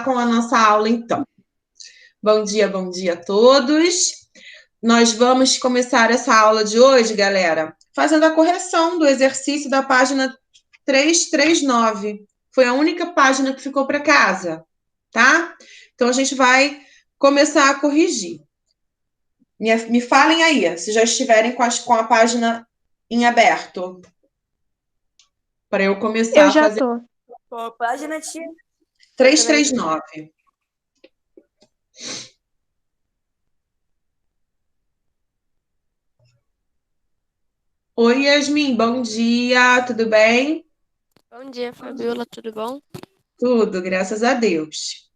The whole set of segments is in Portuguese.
com a nossa aula, então. Bom dia a todos. Nós vamos começar essa aula de hoje, galera, fazendo a correção do exercício da página 339. Foi a única página que ficou para casa, tá? Então, a gente vai começar a corrigir. Me falem aí, se já estiverem com a página em aberto, para eu começar Eu a já fazer. tô. Qual página, tia? 339. Oi, Yasmin, bom dia, tudo bem? Bom dia, Fabiola, tudo bom? Tudo, graças a Deus.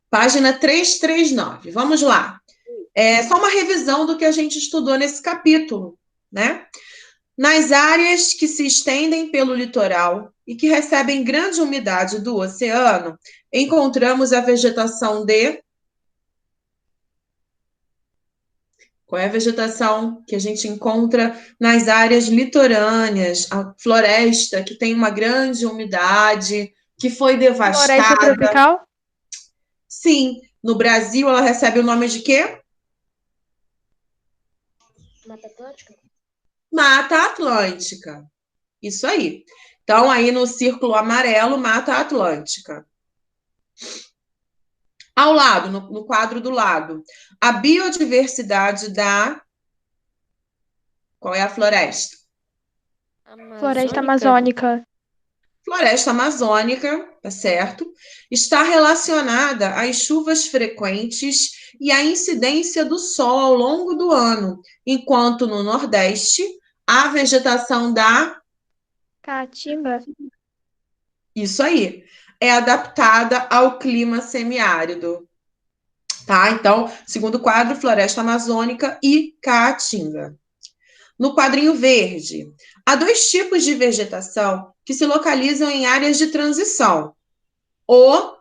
Página 339, vamos lá. É só uma revisão do que a gente estudou nesse capítulo, né? Nas áreas que se estendem pelo litoral e que recebem grande umidade do oceano, encontramos a vegetação de... Qual é a vegetação que a gente encontra nas áreas litorâneas? A floresta, que tem uma grande umidade, que foi Floresta devastada. tropical? Sim, no Brasil ela recebe o nome de quê? Mata Atlântica? Mata Atlântica. Isso aí. Então, aí no círculo amarelo, Mata Atlântica. Ao lado, no quadro do lado, a biodiversidade da... Qual é a floresta? Floresta amazônica. Floresta amazônica, tá certo? Está relacionada às chuvas frequentes e à incidência do sol ao longo do ano, enquanto no Nordeste, a vegetação da... Caatinga. Isso aí, é adaptada ao clima semiárido, tá? Então, segundo quadro, floresta amazônica e caatinga. No quadrinho verde, há dois tipos de vegetação que se localizam em áreas de transição. O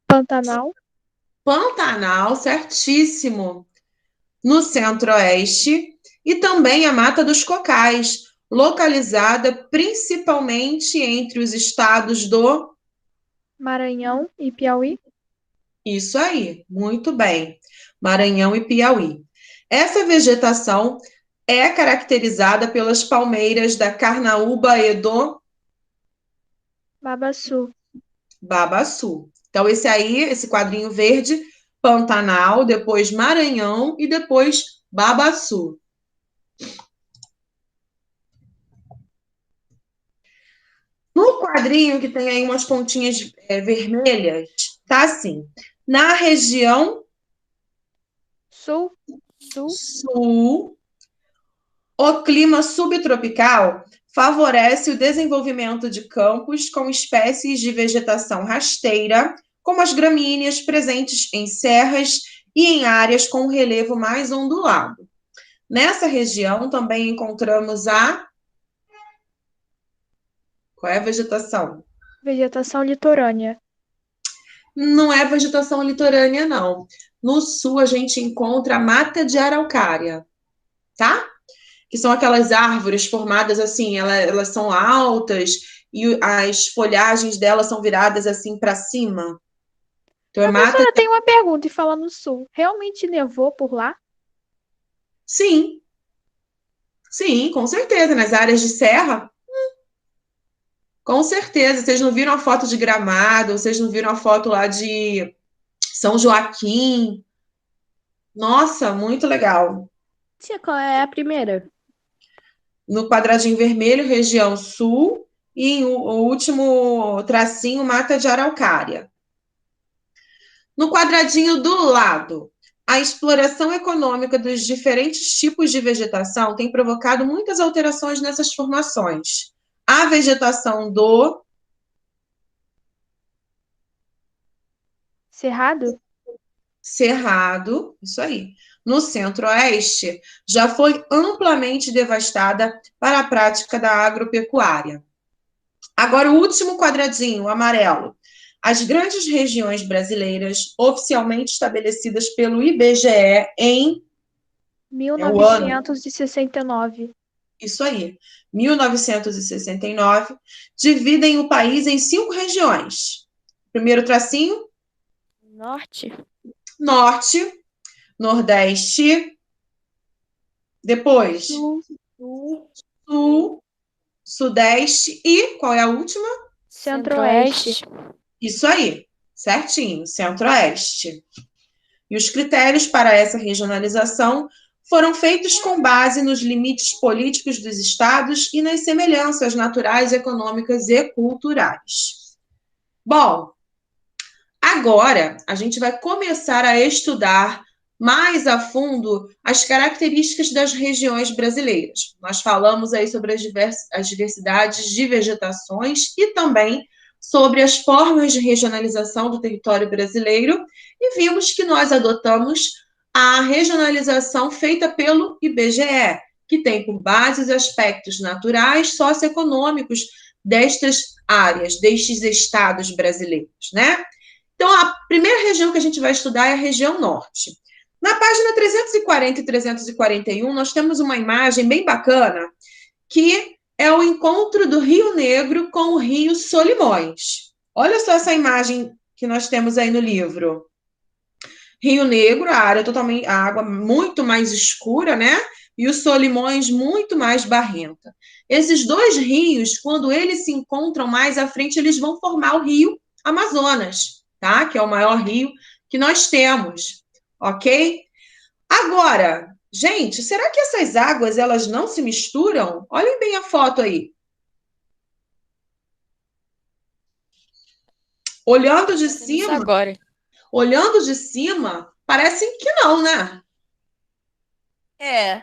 Pantanal. Pantanal, certíssimo, no centro-oeste, e também a Mata dos Cocais, localizada principalmente entre os estados do... Maranhão e Piauí. Isso aí, muito bem. Maranhão e Piauí. Essa vegetação é caracterizada pelas palmeiras da carnaúba e do Babaçu. babaçu. Então, esse aí, esse quadrinho verde, Pantanal, depois Maranhão e depois Babaçu. No quadrinho que tem aí umas pontinhas vermelhas, tá assim. Na região Sul. sul, o clima subtropical favorece o desenvolvimento de campos com espécies de vegetação rasteira, como as gramíneas presentes em serras e em áreas com relevo mais ondulado. Nessa região também encontramos a... Qual é a vegetação? Vegetação litorânea. Não é vegetação litorânea, não. No sul a gente encontra a mata de araucária, tá? Que são aquelas árvores formadas assim, elas são altas e as folhagens delas são viradas assim para cima. Então é mata. Professora, tem uma pergunta e fala no sul. Realmente nevou por lá? Sim, sim, com certeza. Nas áreas de serra, com certeza. Vocês não viram a foto de Gramado, vocês não viram a foto lá de São Joaquim. Nossa, muito legal. Tia, qual é a primeira? No quadradinho vermelho, região sul, e o último tracinho, mata de araucária. No quadradinho do lado, a exploração econômica dos diferentes tipos de vegetação tem provocado muitas alterações nessas formações. A vegetação do Cerrado? cerrado, isso aí, no centro-oeste, já foi amplamente devastada para a prática da agropecuária. Agora, o último quadradinho, o amarelo. As grandes regiões brasileiras, oficialmente estabelecidas pelo IBGE em... É o ano. 1969. Isso aí, 1969, dividem o país em 5 regiões. Primeiro tracinho, Norte. norte, nordeste, depois Sul, sul, sudeste e qual é a última? Centro-Oeste. Isso aí, certinho, centro-oeste. E os critérios para essa regionalização foram feitos com base nos limites políticos dos estados e nas semelhanças naturais, econômicas e culturais. Bom, agora a gente vai começar a estudar mais a fundo as características das regiões brasileiras. Nós falamos aí sobre as diversidades de vegetações e também sobre as formas de regionalização do território brasileiro e vimos que nós adotamos a regionalização feita pelo IBGE, que tem por base os aspectos naturais, socioeconômicos destas áreas, destes estados brasileiros, né? Então, a primeira região que a gente vai estudar é a região norte. Na página 340 e 341, nós temos uma imagem bem bacana, que é o encontro do Rio Negro com o Rio Solimões. Olha só essa imagem que nós temos aí no livro. Rio Negro, a área totalmente, a água muito mais escura, né? E os Solimões muito mais barrenta. Esses dois rios, quando eles se encontram mais à frente, eles vão formar o Rio Amazonas, tá? Que é o maior rio que nós temos, ok? Agora, gente, será que essas águas elas não se misturam? Olhem bem a foto aí. Olhando de cima, Agora. olhando de cima, parece que não, né? É.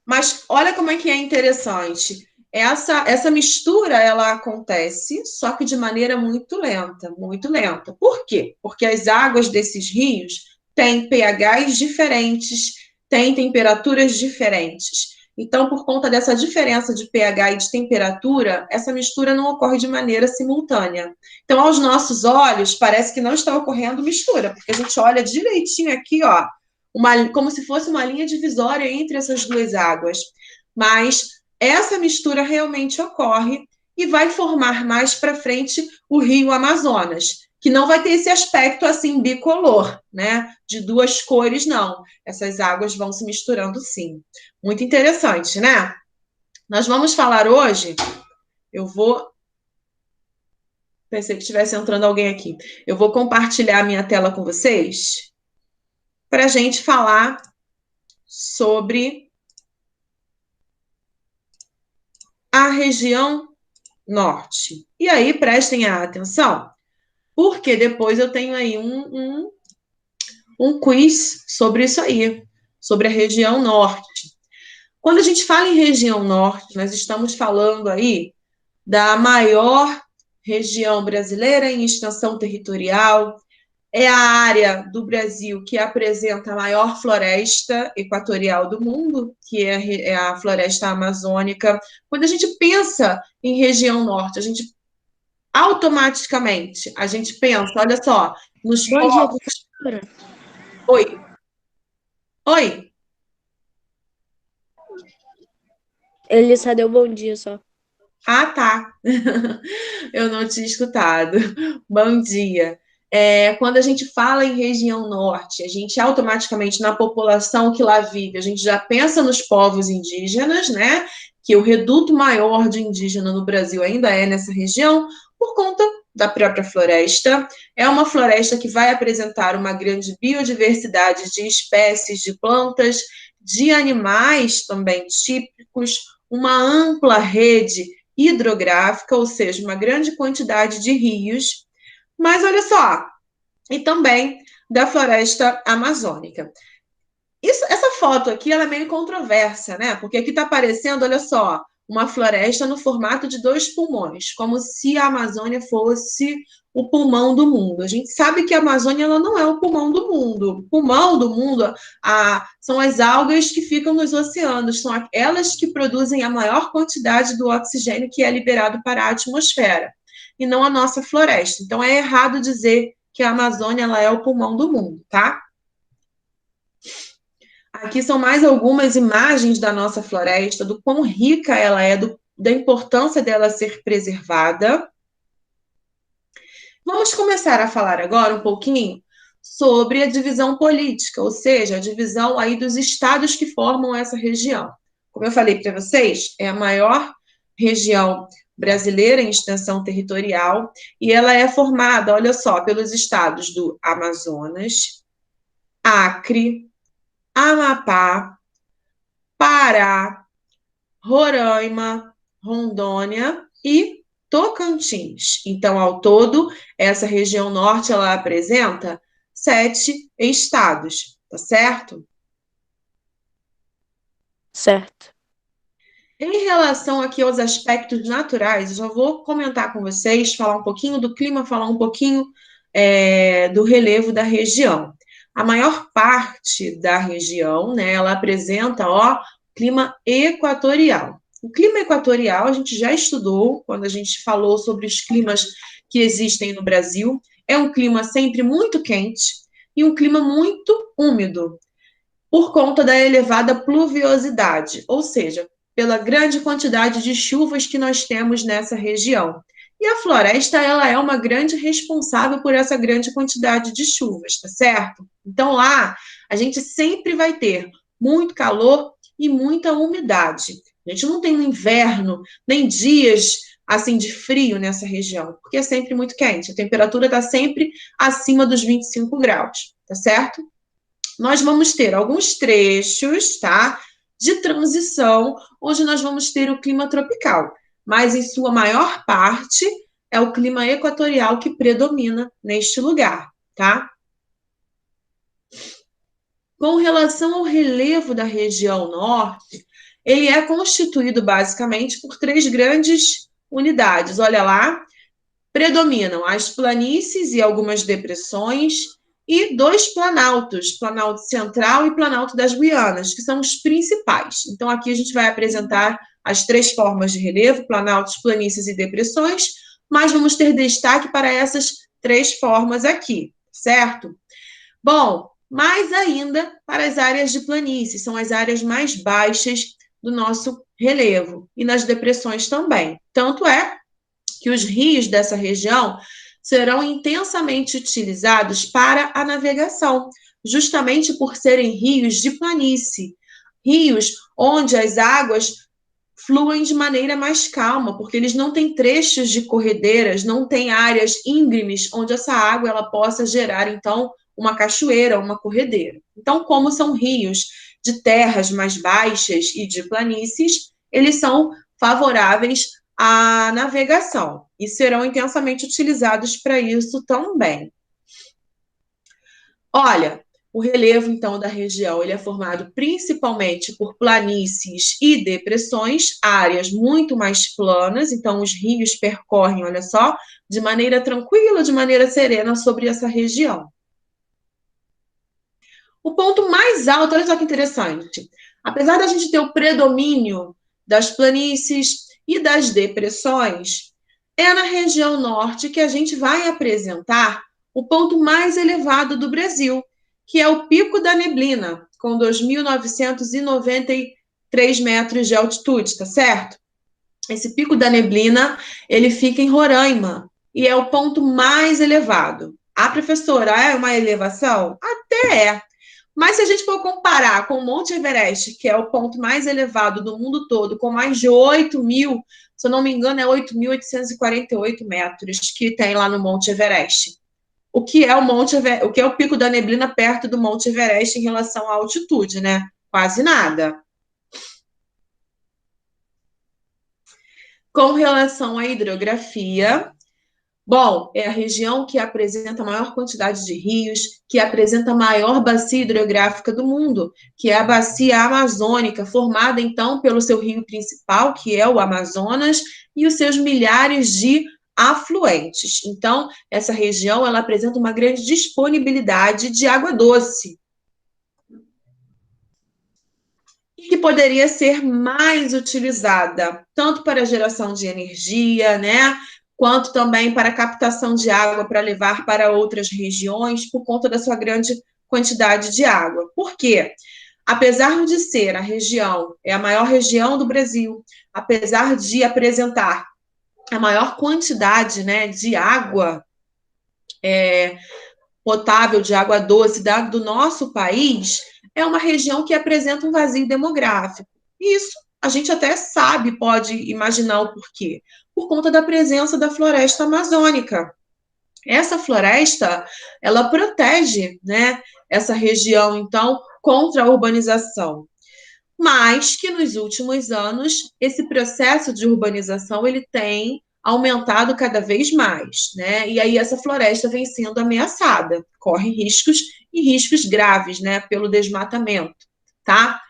Mas olha como é que é interessante. Essa mistura, ela acontece, só que de maneira muito lenta, muito lenta. Por quê? Porque as águas desses rios têm pHs diferentes, têm temperaturas diferentes. Então, por conta dessa diferença de pH e de temperatura, essa mistura não ocorre de maneira simultânea. Então, aos nossos olhos, parece que não está ocorrendo mistura, porque a gente olha direitinho aqui, ó, como se fosse uma linha divisória entre essas duas águas. Mas essa mistura realmente ocorre e vai formar mais para frente o Rio Amazonas, que não vai ter esse aspecto assim bicolor, né? De duas cores, não. Essas águas vão se misturando sim. Muito interessante, né? Nós vamos falar hoje, pensei que estivesse entrando alguém aqui. Eu vou compartilhar a minha tela com vocês para a gente falar sobre a região norte. E aí, prestem atenção, porque depois eu tenho aí um quiz sobre isso aí, sobre a região norte. Quando a gente fala em região norte, nós estamos falando aí da maior região brasileira em extensão territorial, é a área do Brasil que apresenta a maior floresta equatorial do mundo, que é a floresta amazônica. Quando a gente pensa em região norte, a gente automaticamente, a gente pensa, olha só, nos Bom dia, povos... professora. Oi. Oi. Ele só deu bom dia só. Ah, tá. Eu não tinha escutado. Bom dia. Quando a gente fala em região norte, a gente automaticamente, na população que lá vive, a gente já pensa nos povos indígenas, né? Que o reduto maior de indígena no Brasil ainda é nessa região, por conta da própria floresta. É uma floresta que vai apresentar uma grande biodiversidade de espécies de plantas, de animais também típicos, uma ampla rede hidrográfica, ou seja, uma grande quantidade de rios, mas olha só, e também da floresta amazônica. Essa foto aqui ela é meio controversa, né? Porque aqui está aparecendo, olha só, uma floresta no formato de dois pulmões, como se a Amazônia fosse o pulmão do mundo. A gente sabe que a Amazônia ela não é o pulmão do mundo. O pulmão do mundo são as algas que ficam nos oceanos, são elas que produzem a maior quantidade do oxigênio que é liberado para a atmosfera, e não a nossa floresta. Então é errado dizer que a Amazônia ela é o pulmão do mundo, tá? Aqui são mais algumas imagens da nossa floresta, do quão rica ela é, da importância dela ser preservada. Vamos começar a falar agora um pouquinho sobre a divisão política, ou seja, a divisão aí dos estados que formam essa região. Como eu falei para vocês, é a maior região brasileira em extensão territorial e ela é formada, olha só, pelos estados do Amazonas, Acre, Amapá, Pará, Roraima, Rondônia e Tocantins. Então, ao todo, essa região norte ela apresenta 7 estados, tá certo? Certo. Em relação aqui aos aspectos naturais, eu já vou comentar com vocês, falar um pouquinho do clima, falar um pouquinho do relevo da região. A maior parte da região, né, ela apresenta, ó, clima equatorial. O clima equatorial a gente já estudou quando a gente falou sobre os climas que existem no Brasil. É um clima sempre muito quente e um clima muito úmido, por conta da elevada pluviosidade, ou seja, pela grande quantidade de chuvas que nós temos nessa região. E a floresta, ela é uma grande responsável por essa grande quantidade de chuvas, tá certo? Então lá, a gente sempre vai ter muito calor e muita umidade. A gente não tem um inverno, nem dias assim de frio nessa região, porque é sempre muito quente. A temperatura está sempre acima dos 25 graus, tá certo? Nós vamos ter alguns trechos, tá, de transição, onde nós vamos ter o clima tropical, mas em sua maior parte é o clima equatorial que predomina neste lugar, tá? Com relação ao relevo da região norte, ele é constituído basicamente por 3 grandes unidades. Olha lá, predominam as planícies e algumas depressões, e 2 planaltos, Planalto Central e Planalto das Guianas, que são os principais. Então, aqui a gente vai apresentar as 3 formas de relevo, planaltos, planícies e depressões, mas vamos ter destaque para essas 3 formas aqui, certo? Bom, mais ainda para as áreas de planície, são as áreas mais baixas do nosso relevo, e nas depressões também. Tanto é que os rios dessa região serão intensamente utilizados para a navegação, justamente por serem rios de planície, rios onde as águas fluem de maneira mais calma, porque eles não têm trechos de corredeiras, não têm áreas íngremes onde essa água ela possa gerar, então, uma cachoeira, uma corredeira. Então, como são rios de terras mais baixas e de planícies, eles são favoráveis à navegação e serão intensamente utilizados para isso também. Olha, o relevo, então, da região ele é formado principalmente por planícies e depressões, áreas muito mais planas, então os rios percorrem, olha só, de maneira tranquila, de maneira serena sobre essa região. O ponto mais alto, olha só que interessante, apesar da gente ter o predomínio das planícies e das depressões, é na região norte que a gente vai apresentar o ponto mais elevado do Brasil, que é o Pico da Neblina, com 2.993 metros de altitude, tá certo? Esse Pico da Neblina, ele fica em Roraima e é o ponto mais elevado. Ah, professora, é uma elevação? Até é. Mas se a gente for comparar com o Monte Everest, que é o ponto mais elevado do mundo todo, com mais de 8.000, se eu não me engano, é 8.848 metros que tem lá no Monte Everest. O que é o que é o Pico da Neblina perto do Monte Everest em relação à altitude, né? Quase nada. Com relação à hidrografia, bom, é a região que apresenta a maior quantidade de rios, que apresenta a maior bacia hidrográfica do mundo, que é a bacia amazônica, formada então pelo seu rio principal, que é o Amazonas, e os seus milhares de afluentes. Então, essa região ela apresenta uma grande disponibilidade de água doce, que poderia ser mais utilizada, tanto para a geração de energia, né, quanto também para a captação de água para levar para outras regiões, por conta da sua grande quantidade de água. Por quê? Apesar de ser a região, é a maior região do Brasil, apesar de apresentar a maior quantidade, né, de água, potável de água doce do nosso país, é uma região que apresenta um vazio demográfico. Isso a gente até sabe, pode imaginar o porquê. Por conta da presença da floresta amazônica. Essa floresta, ela protege, né, essa região, então, contra a urbanização. Mas que nos últimos anos, esse processo de urbanização, ele tem aumentado cada vez mais, né? E aí essa floresta vem sendo ameaçada, corre riscos e riscos graves, né, pelo desmatamento, tá?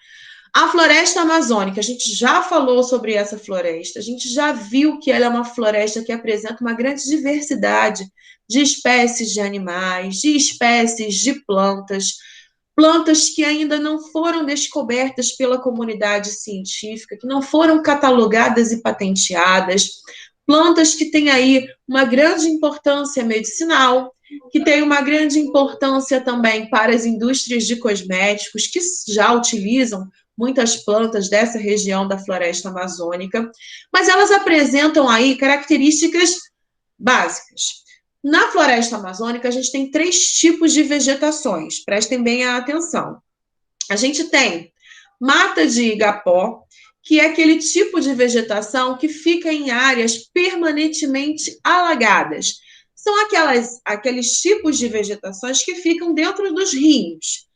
A floresta amazônica, a gente já falou sobre essa floresta, a gente já viu que ela é uma floresta que apresenta uma grande diversidade de espécies de animais, de espécies de plantas, plantas que ainda não foram descobertas pela comunidade científica, que não foram catalogadas e patenteadas, plantas que têm aí uma grande importância medicinal, que têm uma grande importância também para as indústrias de cosméticos, que já utilizam muitas plantas dessa região da floresta amazônica, mas elas apresentam aí características básicas. Na floresta amazônica, a gente tem 3 tipos de vegetações, prestem bem a atenção. A gente tem mata de igapó, que é aquele tipo de vegetação que fica em áreas permanentemente alagadas. São aqueles tipos de vegetações que ficam dentro dos rios.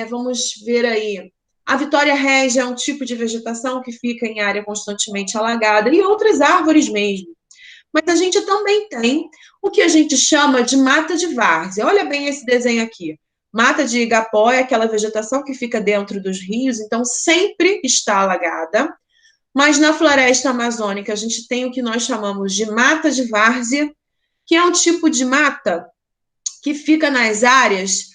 Vamos ver aí. A Vitória Régia é um tipo de vegetação que fica em área constantemente alagada, e outras árvores mesmo. Mas a gente também tem o que a gente chama de mata de várzea. Olha bem esse desenho aqui. Mata de igapó é aquela vegetação que fica dentro dos rios, então sempre está alagada. Mas na floresta amazônica a gente tem o que nós chamamos de mata de várzea, que é um tipo de mata que fica nas áreas,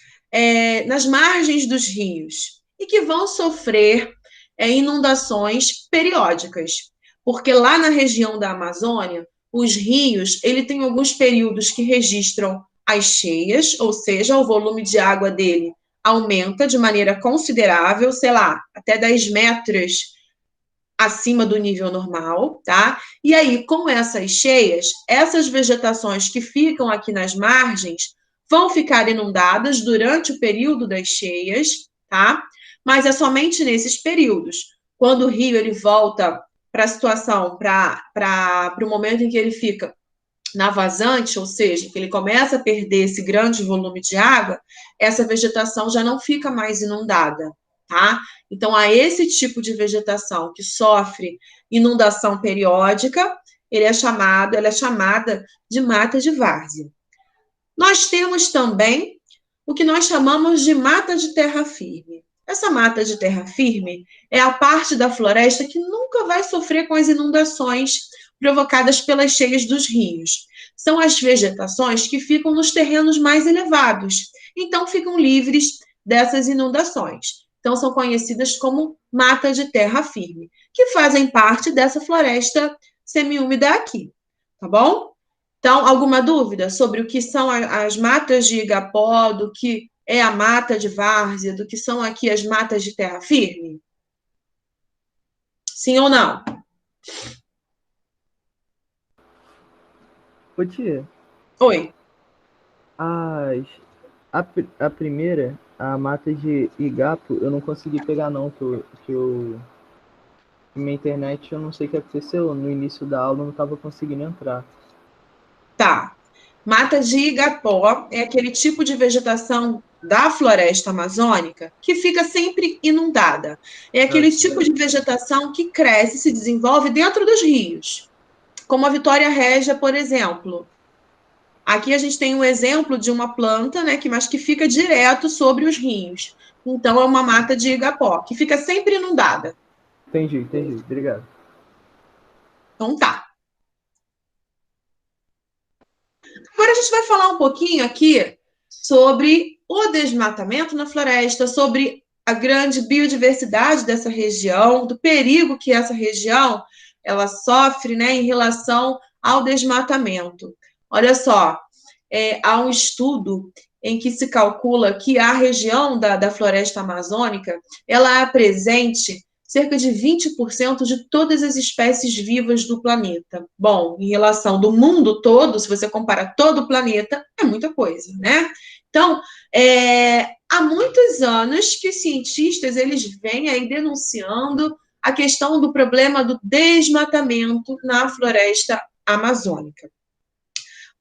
nas margens dos rios, e que vão sofrer inundações periódicas. Porque lá na região da Amazônia, os rios, ele tem alguns períodos que registram as cheias, ou seja, o volume de água dele aumenta de maneira considerável, sei lá, até 10 metros acima do nível normal, tá? E aí, com essas cheias, essas vegetações que ficam aqui nas margens vão ficar inundadas durante o período das cheias, tá? Mas é somente nesses períodos. Quando o rio ele volta para a situação, para o momento em que ele fica na vazante, ou seja, que ele começa a perder esse grande volume de água, essa vegetação já não fica mais inundada, tá? Então, a esse tipo de vegetação que sofre inundação periódica, ela é chamada de mata de várzea. Nós temos também o que nós chamamos de mata de terra firme. Essa mata de terra firme é a parte da floresta que nunca vai sofrer com as inundações provocadas pelas cheias dos rios. São as vegetações que ficam nos terrenos mais elevados, então ficam livres dessas inundações. Então, são conhecidas como mata de terra firme, que fazem parte dessa floresta semiúmida aqui, tá bom? Então, alguma dúvida sobre o que são as matas de igapó, do que é a mata de várzea, do que são aqui as matas de terra firme? Sim ou não? Ô tia, Oi. a primeira, a mata de igapo, eu não consegui pegar não, minha internet eu não sei o que aconteceu, no início da aula eu não estava conseguindo entrar. Tá. Mata de igapó é aquele tipo de vegetação da floresta amazônica que fica sempre inundada. É aquele tipo de vegetação que cresce e se desenvolve dentro dos rios, como a Vitória Régia, por exemplo. Aqui a gente tem um exemplo de uma planta, né, mas que fica direto sobre os rios. Então, é uma mata de igapó, que fica sempre inundada. Entendi. Obrigado. Então, tá. Agora a gente vai falar um pouquinho aqui sobre o desmatamento na floresta, sobre a grande biodiversidade dessa região, do perigo que essa região ela sofre, né, em relação ao desmatamento. Olha só, há um estudo em que se calcula que a região da floresta amazônica ela apresente cerca de 20% de todas as espécies vivas do planeta. Bom, em relação do mundo todo, se você comparar todo o planeta, é muita coisa, né? Então, há muitos anos que os cientistas eles vêm aí denunciando a questão do problema do desmatamento na floresta amazônica.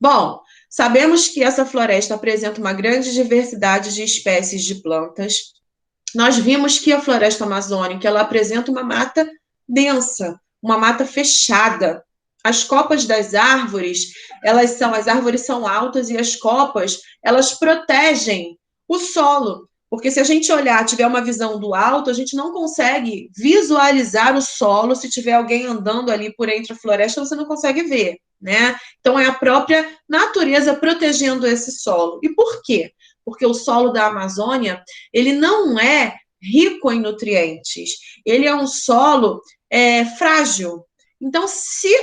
Bom, sabemos que essa floresta apresenta uma grande diversidade de espécies de plantas. Nós vimos que a floresta amazônica ela apresenta uma mata densa, uma mata fechada. As copas das árvores, as árvores são altas e as copas, elas protegem o solo. Porque se a gente olhar, tiver uma visão do alto, a gente não consegue visualizar o solo. Se tiver alguém andando ali por entre a floresta, você não consegue ver, né? Então, é a própria natureza protegendo esse solo. E por quê? Porque o solo da Amazônia, ele não é rico em nutrientes. Ele é um solo frágil. Então, se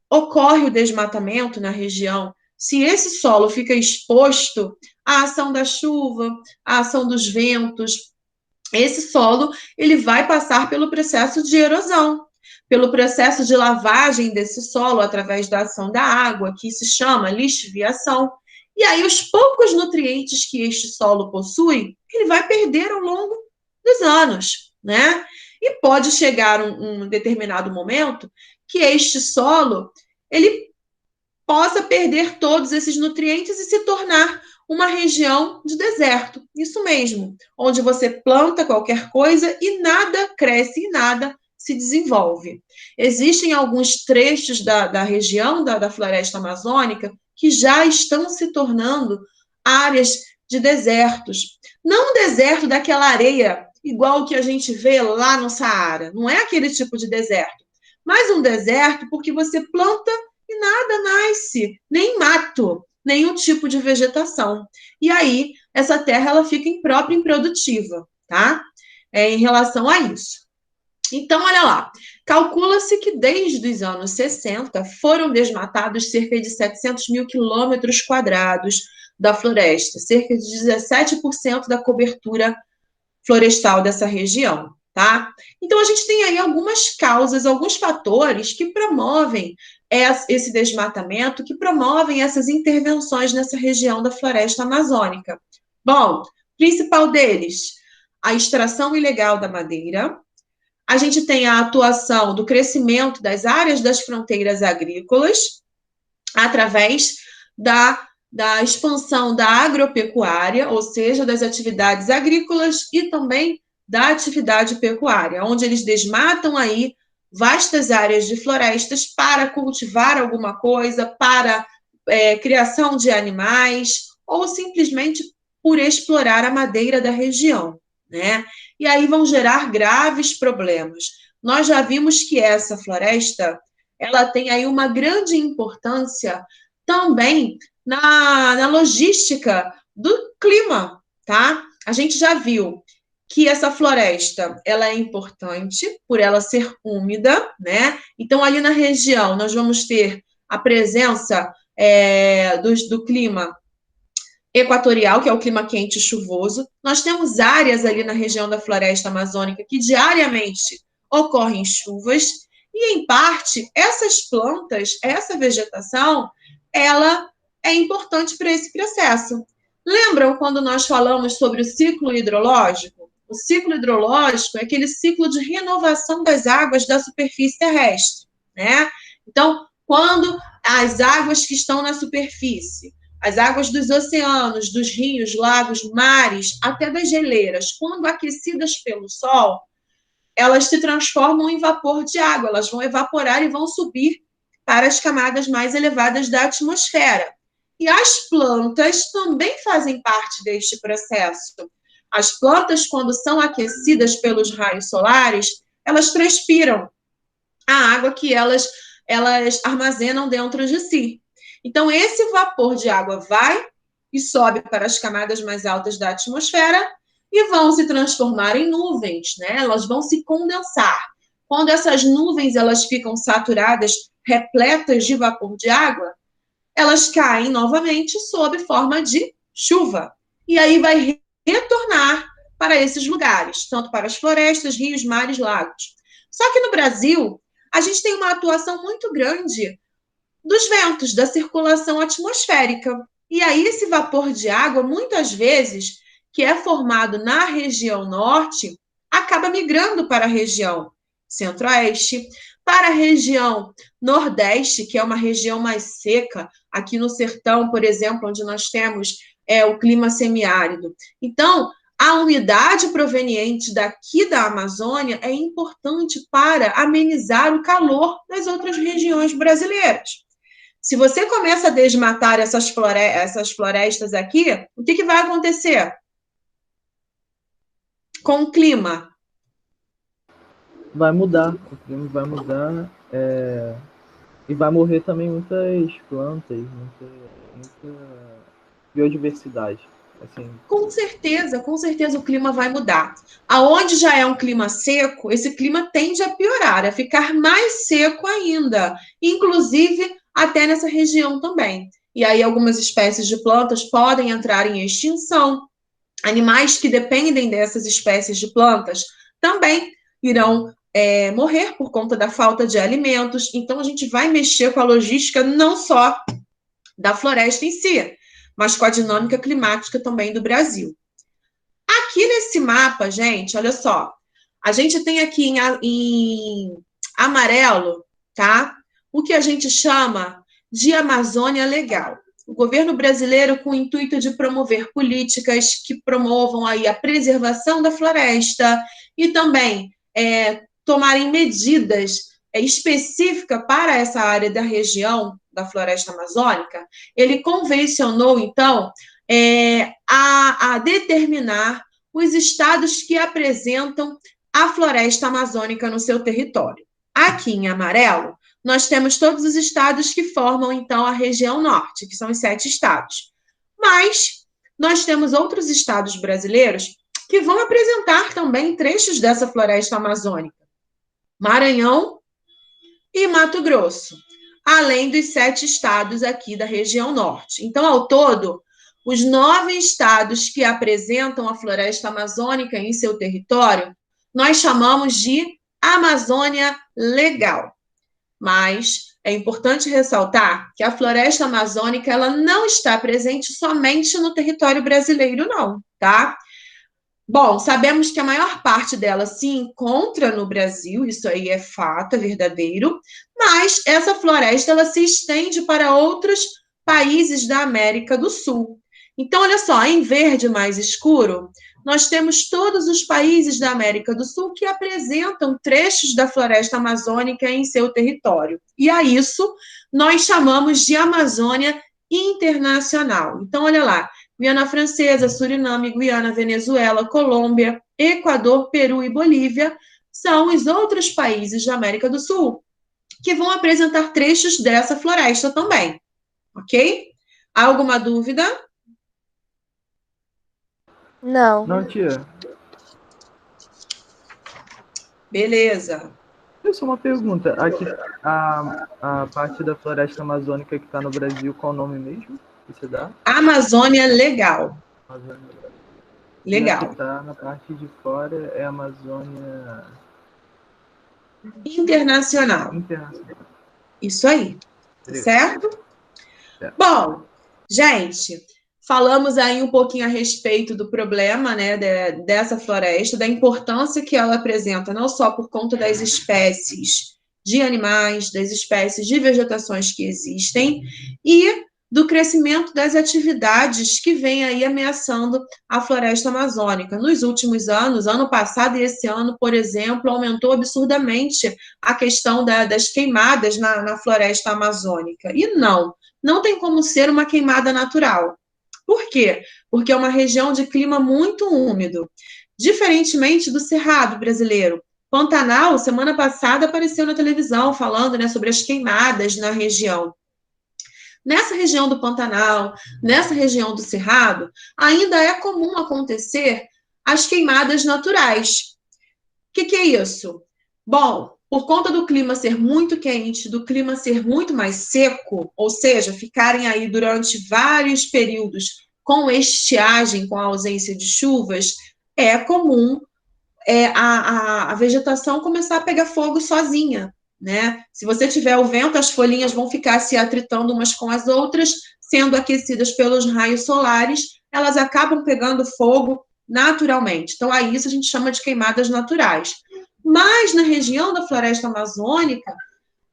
ocorre o desmatamento na região, se esse solo fica exposto à ação da chuva, à ação dos ventos, esse solo ele vai passar pelo processo de erosão, pelo processo de lavagem desse solo através da ação da água, que se chama lixiviação. E aí, os poucos nutrientes que este solo possui, ele vai perder ao longo dos anos, né? E pode chegar um determinado momento que este solo, ele possa perder todos esses nutrientes e se tornar uma região de deserto. Isso mesmo, onde você planta qualquer coisa e nada cresce e nada se desenvolve. Existem alguns trechos da região da floresta amazônica que já estão se tornando áreas de desertos. Não um deserto daquela areia igual o que a gente vê lá no Saara. Não é aquele tipo de deserto. Mas um deserto porque você planta e nada nasce, nem mato, nenhum tipo de vegetação. E aí, essa terra ela fica imprópria e improdutiva, tá? Em relação a isso. Então, olha lá, calcula-se que desde os anos 60 foram desmatados cerca de 700 mil quilômetros quadrados da floresta, cerca de 17% da cobertura florestal dessa região, tá? Então, a gente tem aí algumas causas, alguns fatores que promovem esse desmatamento, que promovem essas intervenções nessa região da floresta amazônica. Bom, principal deles, a extração ilegal da madeira. A gente tem a atuação do crescimento das áreas das fronteiras agrícolas através da expansão da agropecuária, ou seja, das atividades agrícolas e também da atividade pecuária, onde eles desmatam aí vastas áreas de florestas para cultivar alguma coisa, para criação de animais, ou simplesmente por explorar a madeira da região, né? E aí vão gerar graves problemas. Nós já vimos que essa floresta, ela tem aí uma grande importância também na logística do clima, tá? A gente já viu que essa floresta, ela é importante por ela ser úmida, né? Então, ali na região, nós vamos ter a presença do clima equatorial, que é o clima quente e chuvoso. Nós temos áreas ali na região da floresta amazônica que diariamente ocorrem chuvas e, em parte, essas plantas, essa vegetação, ela é importante para esse processo. Lembram quando nós falamos sobre o ciclo hidrológico? O ciclo hidrológico é aquele ciclo de renovação das águas da superfície terrestre, né? Então, quando as águas que estão na superfície, as águas dos oceanos, dos rios, lagos, mares, até das geleiras, quando aquecidas pelo sol, elas se transformam em vapor de água, elas vão evaporar e vão subir para as camadas mais elevadas da atmosfera. E as plantas também fazem parte deste processo. As plantas, quando são aquecidas pelos raios solares, elas transpiram a água que elas armazenam dentro de si. Então, esse vapor de água vai e sobe para as camadas mais altas da atmosfera e vão se transformar em nuvens, né? Elas vão se condensar. Quando essas nuvens elas ficam saturadas, repletas de vapor de água, elas caem novamente sob forma de chuva. E aí vai retornar para esses lugares, tanto para as florestas, rios, mares, lagos. Só que no Brasil, a gente tem uma atuação muito grande dos ventos, da circulação atmosférica. E aí esse vapor de água, muitas vezes, que é formado na região norte, acaba migrando para a região centro-oeste, para a região nordeste, que é uma região mais seca, aqui no sertão, por exemplo, onde nós temos o clima semiárido. Então, a umidade proveniente daqui da Amazônia é importante para amenizar o calor das outras regiões brasileiras. Se você começa a desmatar essas florestas aqui, o que vai acontecer com o clima? Vai mudar, o clima vai mudar, e vai morrer também muitas plantas, muita biodiversidade. Assim. Com certeza o clima vai mudar. Aonde já é um clima seco, esse clima tende a piorar, a ficar mais seco ainda, inclusive até nessa região também. E aí algumas espécies de plantas podem entrar em extinção. Animais que dependem dessas espécies de plantas também irão morrer por conta da falta de alimentos. Então, a gente vai mexer com a logística não só da floresta em si, mas com a dinâmica climática também do Brasil. Aqui nesse mapa, gente, olha só, a gente tem aqui em amarelo, tá? O que a gente chama de Amazônia Legal. O governo brasileiro, com o intuito de promover políticas que promovam aí a preservação da floresta e também tomarem medidas específicas para essa área da região da floresta amazônica, ele convencionou, então, a determinar os estados que apresentam a floresta amazônica no seu território. Aqui em amarelo, nós temos todos os estados que formam, então, a região norte, que são os 7 estados. Mas nós temos outros estados brasileiros que vão apresentar também trechos dessa floresta amazônica. Maranhão e Mato Grosso, além dos 7 estados aqui da região norte. Então, ao todo, os 9 estados que apresentam a floresta amazônica em seu território, nós chamamos de Amazônia Legal. Mas é importante ressaltar que a floresta amazônica ela não está presente somente no território brasileiro, não, tá? Bom, sabemos que a maior parte dela se encontra no Brasil, isso aí é fato, é verdadeiro, mas essa floresta ela se estende para outros países da América do Sul. Então, olha só, em verde mais escuro, nós temos todos os países da América do Sul que apresentam trechos da floresta amazônica em seu território. E a isso nós chamamos de Amazônia Internacional. Então, olha lá, Guiana Francesa, Suriname, Guiana, Venezuela, Colômbia, Equador, Peru e Bolívia são os outros países da América do Sul que vão apresentar trechos dessa floresta também, ok? Há alguma dúvida? Não. Não, tia. Beleza. Eu só uma pergunta. Aqui, a parte da floresta amazônica que está no Brasil, qual o nome mesmo? Que você dá? Amazônia Legal. Amazônia. Legal. E a que está na parte de fora é Amazônia Internacional. Isso aí. Certo? Bom, gente, falamos aí um pouquinho a respeito do problema, né, dessa floresta, da importância que ela apresenta, não só por conta das espécies de animais, das espécies de vegetações que existem, e do crescimento das atividades que vem aí ameaçando a floresta amazônica. Nos últimos anos, ano passado e esse ano, por exemplo, aumentou absurdamente a questão das queimadas na floresta amazônica. E não tem como ser uma queimada natural. Por quê? Porque é uma região de clima muito úmido. Diferentemente do Cerrado brasileiro. Pantanal, semana passada, apareceu na televisão falando, né, sobre as queimadas na região. Nessa região do Pantanal, nessa região do Cerrado, ainda é comum acontecer as queimadas naturais. O que é isso? Bom, por conta do clima ser muito quente, do clima ser muito mais seco, ou seja, ficarem aí durante vários períodos com estiagem, com a ausência de chuvas, é comum a vegetação começar a pegar fogo sozinha, né? Se você tiver o vento, as folhinhas vão ficar se atritando umas com as outras, sendo aquecidas pelos raios solares, elas acabam pegando fogo naturalmente. Então, a isso a gente chama de queimadas naturais. Mas na região da floresta amazônica,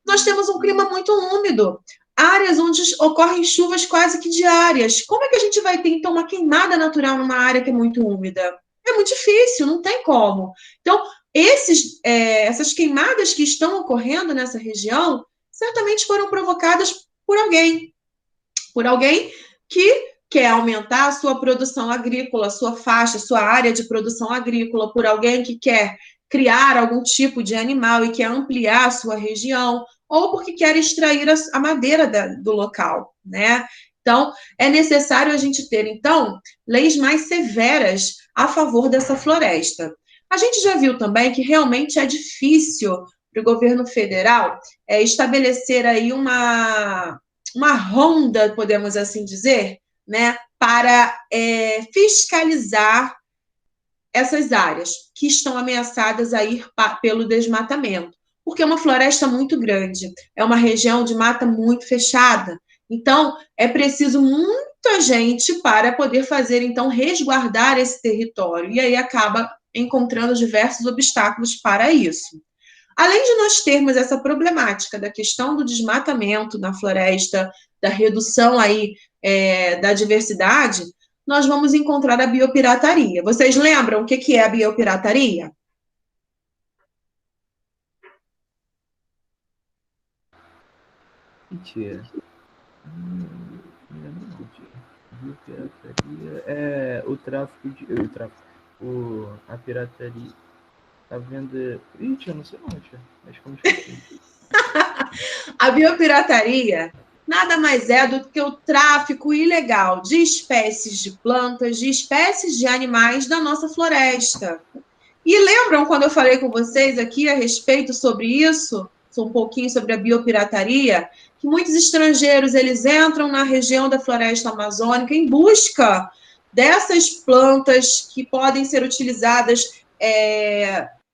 nós temos um clima muito úmido, áreas onde ocorrem chuvas quase que diárias. Como é que a gente vai ter, então, uma queimada natural numa área que é muito úmida? É muito difícil, não tem como. Então, essas queimadas que estão ocorrendo nessa região certamente foram provocadas por alguém que quer aumentar a sua produção agrícola, a sua faixa, a sua área de produção agrícola, por alguém que quer criar algum tipo de animal e quer ampliar a sua região, ou porque quer extrair a madeira do local, né? Então, é necessário a gente ter, então, leis mais severas a favor dessa floresta. A gente já viu também que realmente é difícil para o governo federal estabelecer aí uma ronda, podemos assim dizer, né, para fiscalizar essas áreas que estão ameaçadas a ir pelo desmatamento, porque é uma floresta muito grande, é uma região de mata muito fechada. Então, é preciso muita gente para poder fazer, então, resguardar esse território, e aí acaba encontrando diversos obstáculos para isso. Além de nós termos essa problemática da questão do desmatamento na floresta, da redução aí da diversidade, nós vamos encontrar a biopirataria. Vocês lembram o que é a biopirataria? Tia. Não, tia. Biopirataria é o tráfico de. A pirataria. A venda. Ih, tia, não sei não, tia. Mas como esqueci. A biopirataria nada mais é do que o tráfico ilegal de espécies de plantas, de espécies de animais da nossa floresta. E lembram quando eu falei com vocês aqui a respeito sobre isso, um pouquinho sobre a biopirataria, que muitos estrangeiros eles entram na região da floresta amazônica em busca dessas plantas que podem ser utilizadas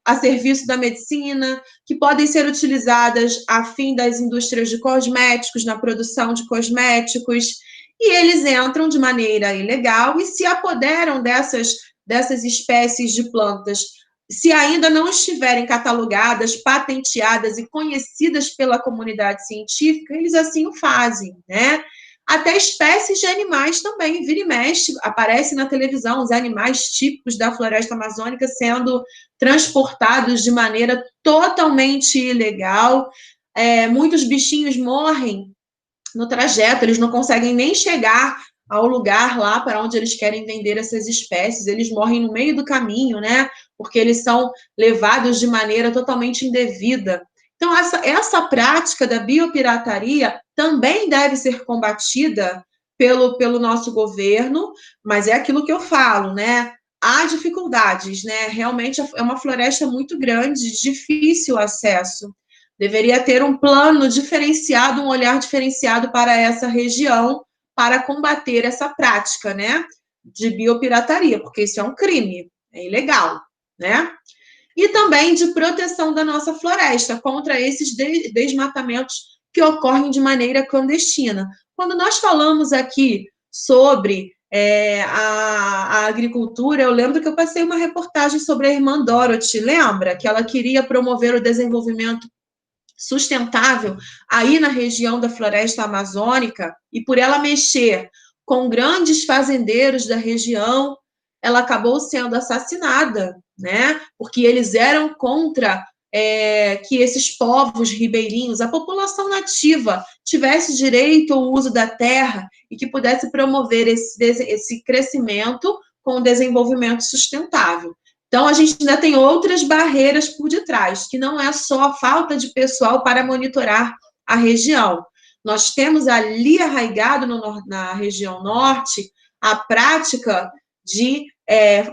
a serviço da medicina, que podem ser utilizadas a fim das indústrias de cosméticos, na produção de cosméticos, e eles entram de maneira ilegal e se apoderam dessas espécies de plantas. Se ainda não estiverem catalogadas, patenteadas e conhecidas pela comunidade científica, eles assim o fazem, né? Até espécies de animais também, vira e mexe, aparece na televisão os animais típicos da floresta amazônica sendo transportados de maneira totalmente ilegal. Muitos bichinhos morrem no trajeto, eles não conseguem nem chegar ao lugar lá para onde eles querem vender essas espécies, eles morrem no meio do caminho, né? Porque eles são levados de maneira totalmente indevida. Então, essa prática da biopirataria também deve ser combatida pelo nosso governo, mas é aquilo que eu falo, né? Há dificuldades, né? Realmente é uma floresta muito grande, de difícil acesso. Deveria ter um plano diferenciado, um olhar diferenciado para essa região, para combater essa prática, né? De biopirataria, porque isso é um crime, é ilegal, né? E também de proteção da nossa floresta contra esses desmatamentos que ocorrem de maneira clandestina. Quando nós falamos aqui sobre a agricultura, eu lembro que eu passei uma reportagem sobre a irmã Dorothy, lembra? Que ela queria promover o desenvolvimento sustentável aí na região da floresta amazônica, e por ela mexer com grandes fazendeiros da região, ela acabou sendo assassinada, né? Porque eles eram contra que esses povos ribeirinhos, a população nativa, tivesse direito ao uso da terra e que pudesse promover esse crescimento com o desenvolvimento sustentável. Então, a gente ainda tem outras barreiras por detrás, que não é só a falta de pessoal para monitorar a região. Nós temos ali arraigado na região norte a prática de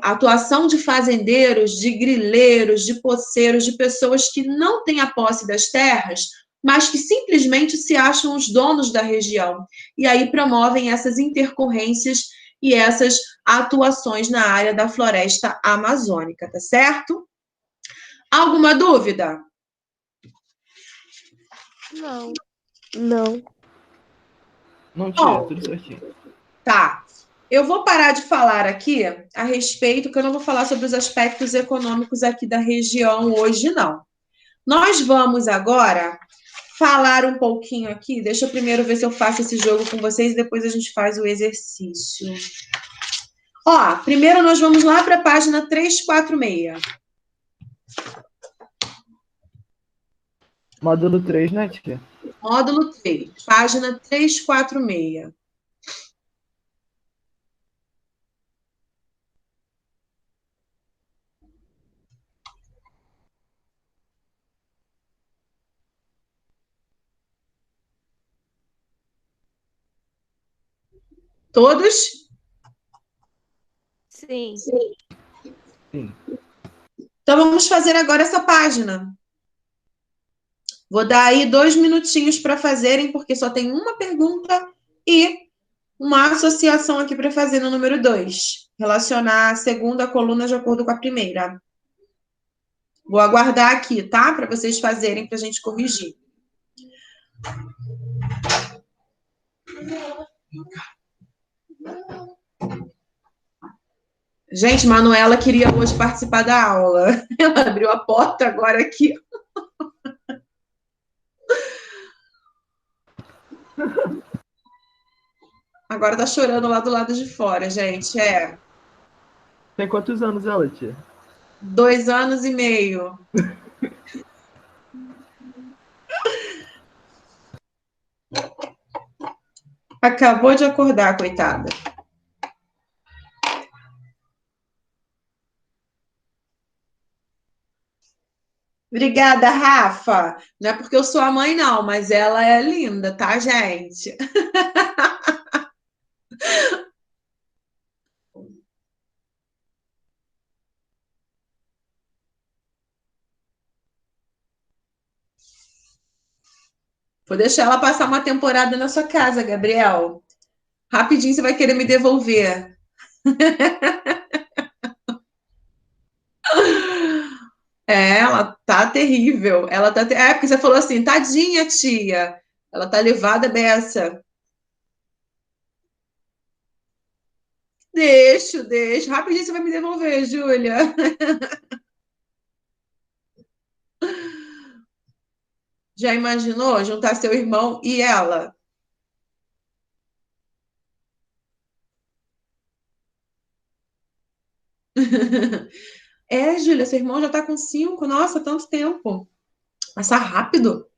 atuação de fazendeiros, de grileiros, de poceiros, de pessoas que não têm a posse das terras, mas que simplesmente se acham os donos da região. E aí promovem essas intercorrências e essas atuações na área da floresta amazônica, tá certo? Alguma dúvida? Não. Não. Não, tia, Bom. tudo certinho. Tá. Eu vou parar de falar aqui a respeito, que eu não vou falar sobre os aspectos econômicos aqui da região hoje, não. Nós vamos agora falar um pouquinho aqui. Deixa eu primeiro ver se eu faço esse jogo com vocês e depois a gente faz o exercício. Ó, primeiro nós vamos lá para a página 346. Módulo 3, né, tia? Módulo 3, página 346. Todos? Sim. Sim. Então vamos fazer agora essa página. Vou dar aí 2 minutinhos para fazerem, porque só tem uma pergunta e uma associação aqui para fazer no número 2. Relacionar a segunda coluna de acordo com a primeira. Vou aguardar aqui, tá? Para vocês fazerem, para a gente corrigir. Gente, Manuela queria hoje participar da aula. Ela abriu a porta agora aqui. Agora tá chorando lá do lado de fora, gente. Tem quantos anos ela, tia? 2 anos e meio. Acabou de acordar, coitada. Obrigada, Rafa. Não é porque eu sou a mãe, não, mas ela é linda, tá, gente? Vou deixar ela passar uma temporada na sua casa, Gabriel. Rapidinho você vai querer me devolver. Ela tá terrível. É, porque você falou assim, tadinha, tia. Ela tá levada beça. Deixo. Rapidinho você vai me devolver, Júlia. Já imaginou juntar seu irmão e ela? É, Júlia, seu irmão já tá com 5. Nossa, tanto tempo. Passa rápido.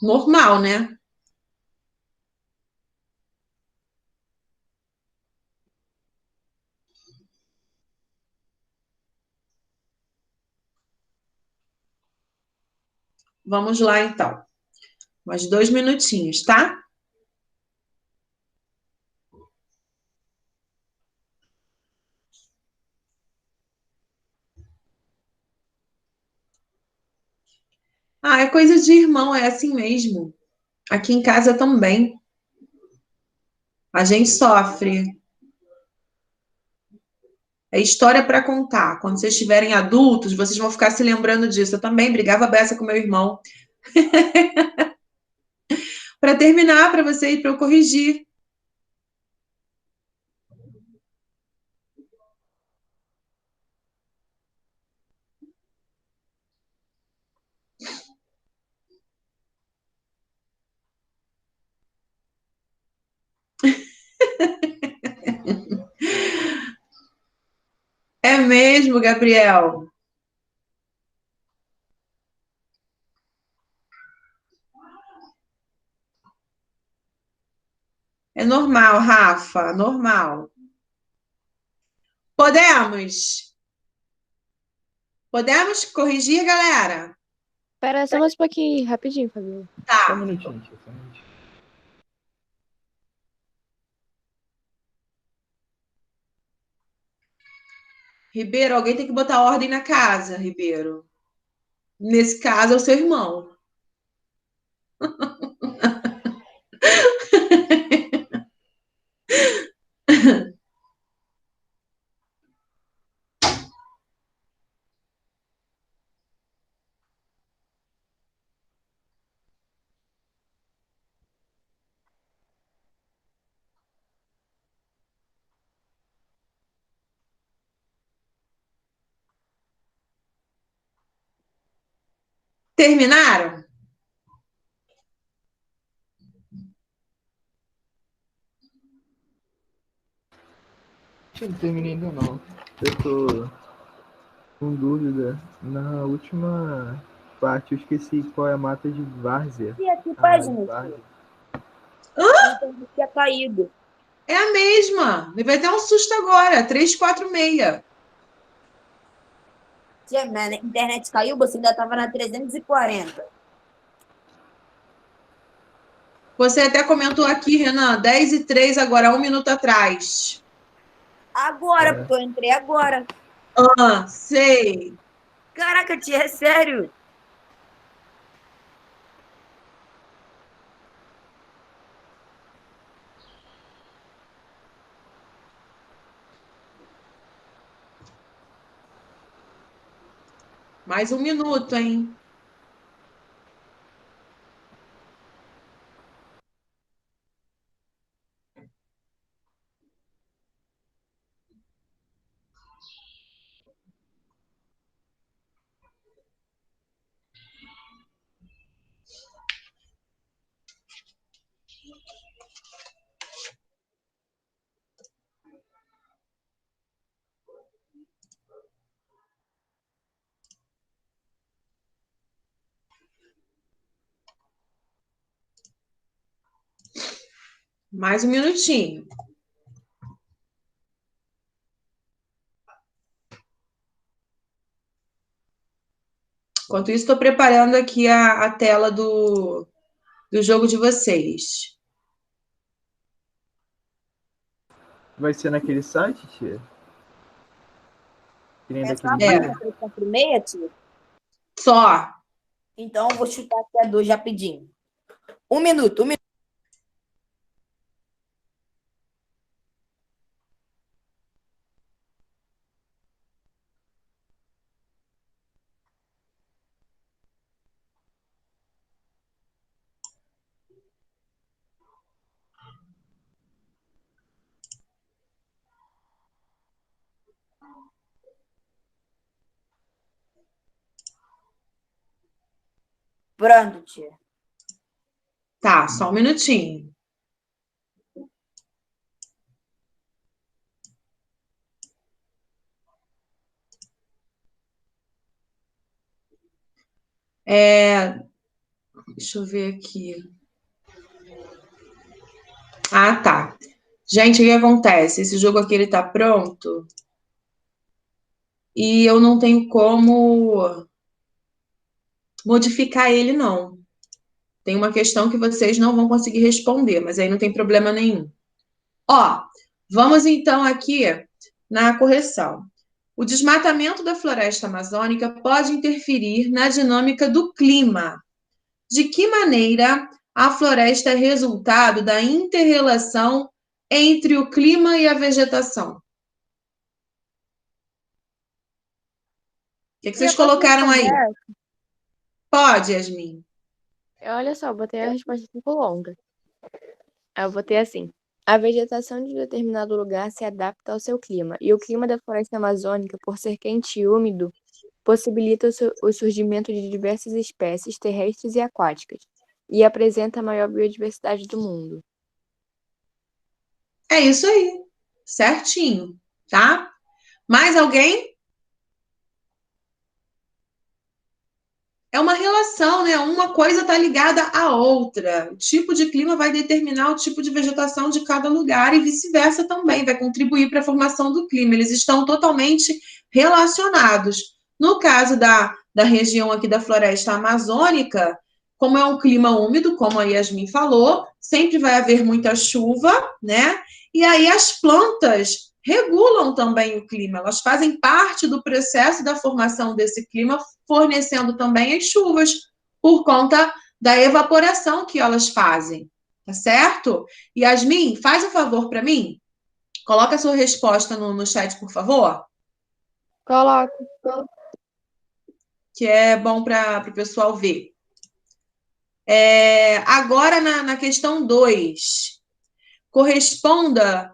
Normal, né? Vamos lá, então. Mais 2 minutinhos, tá? Ah, é coisa de irmão, é assim mesmo. Aqui em casa também. A gente sofre. É história para contar. Quando vocês estiverem adultos, vocês vão ficar se lembrando disso. Eu também brigava a beça com meu irmão. Para terminar, para você para eu corrigir. É mesmo, Gabriel. É normal, Rafa, normal. Podemos? Podemos corrigir, galera? Espera só mais um pouquinho, rapidinho, Fabiola. Só um Tá. minutinho, tia. Só um minutinho. Ribeiro, alguém tem que botar ordem na casa, Ribeiro. Nesse caso, é o seu irmão. Terminaram? Não terminei ainda não. Eu tô com dúvida. Na última parte, eu esqueci qual é a mata de várzea. E aqui, A página, várzea. tia? Tinha caído. É a mesma. Me vai ter um susto agora. 346. Tia, minha internet caiu, você ainda estava na 340. Você até comentou aqui, Renan, 10:03 agora, 1 minuto atrás. Agora, É. porque eu entrei agora. Ah, sei. Caraca, tia, é sério? Mais 1 minuto, hein? Mais 1 minutinho. Enquanto isso, estou preparando aqui a tela do jogo de vocês. Vai ser naquele site, tia? Que nem É só a daquele página dia? 346, tia? Só. Então, eu vou chutar aqui a 2 rapidinho. 1 minuto, 1 minuto. Pronto, tia. Tá, só 1 minutinho. Deixa eu ver aqui. Ah, tá. Gente, o que acontece? Esse jogo aqui, ele tá pronto. E eu não tenho como modificar ele, não. Tem uma questão que vocês não vão conseguir responder, mas aí não tem problema nenhum. Ó, vamos então aqui na correção. O desmatamento da floresta amazônica pode interferir na dinâmica do clima. De que maneira a floresta é resultado da inter-relação entre o clima e a vegetação? O que vocês Eu posso colocaram aí? responder? Pode, Yasmin. Olha só, eu botei a resposta um pouco longa. Aí eu botei assim. A vegetação de determinado lugar se adapta ao seu clima, e o clima da floresta amazônica, por ser quente e úmido, possibilita o surgimento de diversas espécies terrestres e aquáticas, e apresenta a maior biodiversidade do mundo. É isso aí. Certinho, tá? Mais alguém? É uma relação, né? Uma coisa está ligada à outra. O tipo de clima vai determinar o tipo de vegetação de cada lugar e vice-versa também, vai contribuir para a formação do clima. Eles estão totalmente relacionados. No caso da região aqui da floresta amazônica, como é um clima úmido, como a Yasmin falou, sempre vai haver muita chuva, né? E aí as plantas regulam também o clima, elas fazem parte do processo da formação desse clima, fornecendo também as chuvas, por conta da evaporação que elas fazem, tá certo? Yasmin, faz um favor para mim, coloca a sua resposta no chat, por favor, Coloco. que é bom para o pessoal ver. Agora, na questão 2, corresponda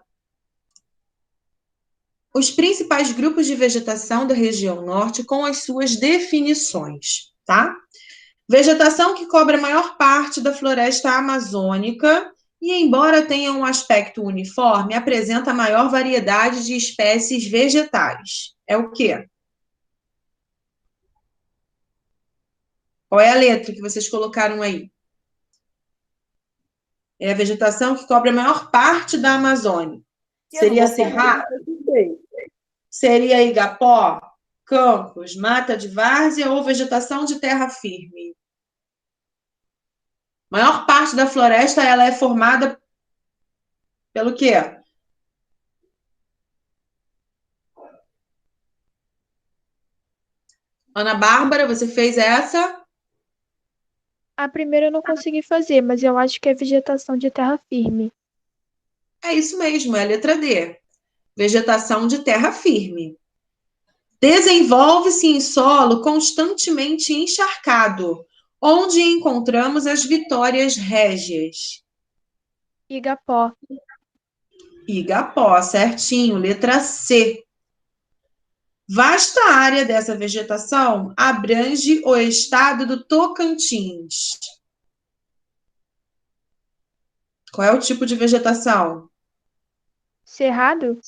os principais grupos de vegetação da região norte com as suas definições, tá? Vegetação que cobre a maior parte da floresta amazônica e, embora tenha um aspecto uniforme, apresenta a maior variedade de espécies vegetais. É o quê? Qual é a letra que vocês colocaram aí? É a vegetação que cobre a maior parte da Amazônia. Seria cerrado? Seria igapó, campos, mata de várzea ou vegetação de terra firme? A maior parte da floresta ela é formada pelo quê? Ana Bárbara, você fez essa? A primeira eu não consegui fazer, mas eu acho que é vegetação de terra firme. É isso mesmo, é a letra D. Vegetação de terra firme. Desenvolve-se em solo constantemente encharcado, onde encontramos as vitórias régias. Igapó. Igapó, certinho, letra C. Vasta área dessa vegetação abrange o estado do Tocantins. Qual é o tipo de vegetação? Cerrado?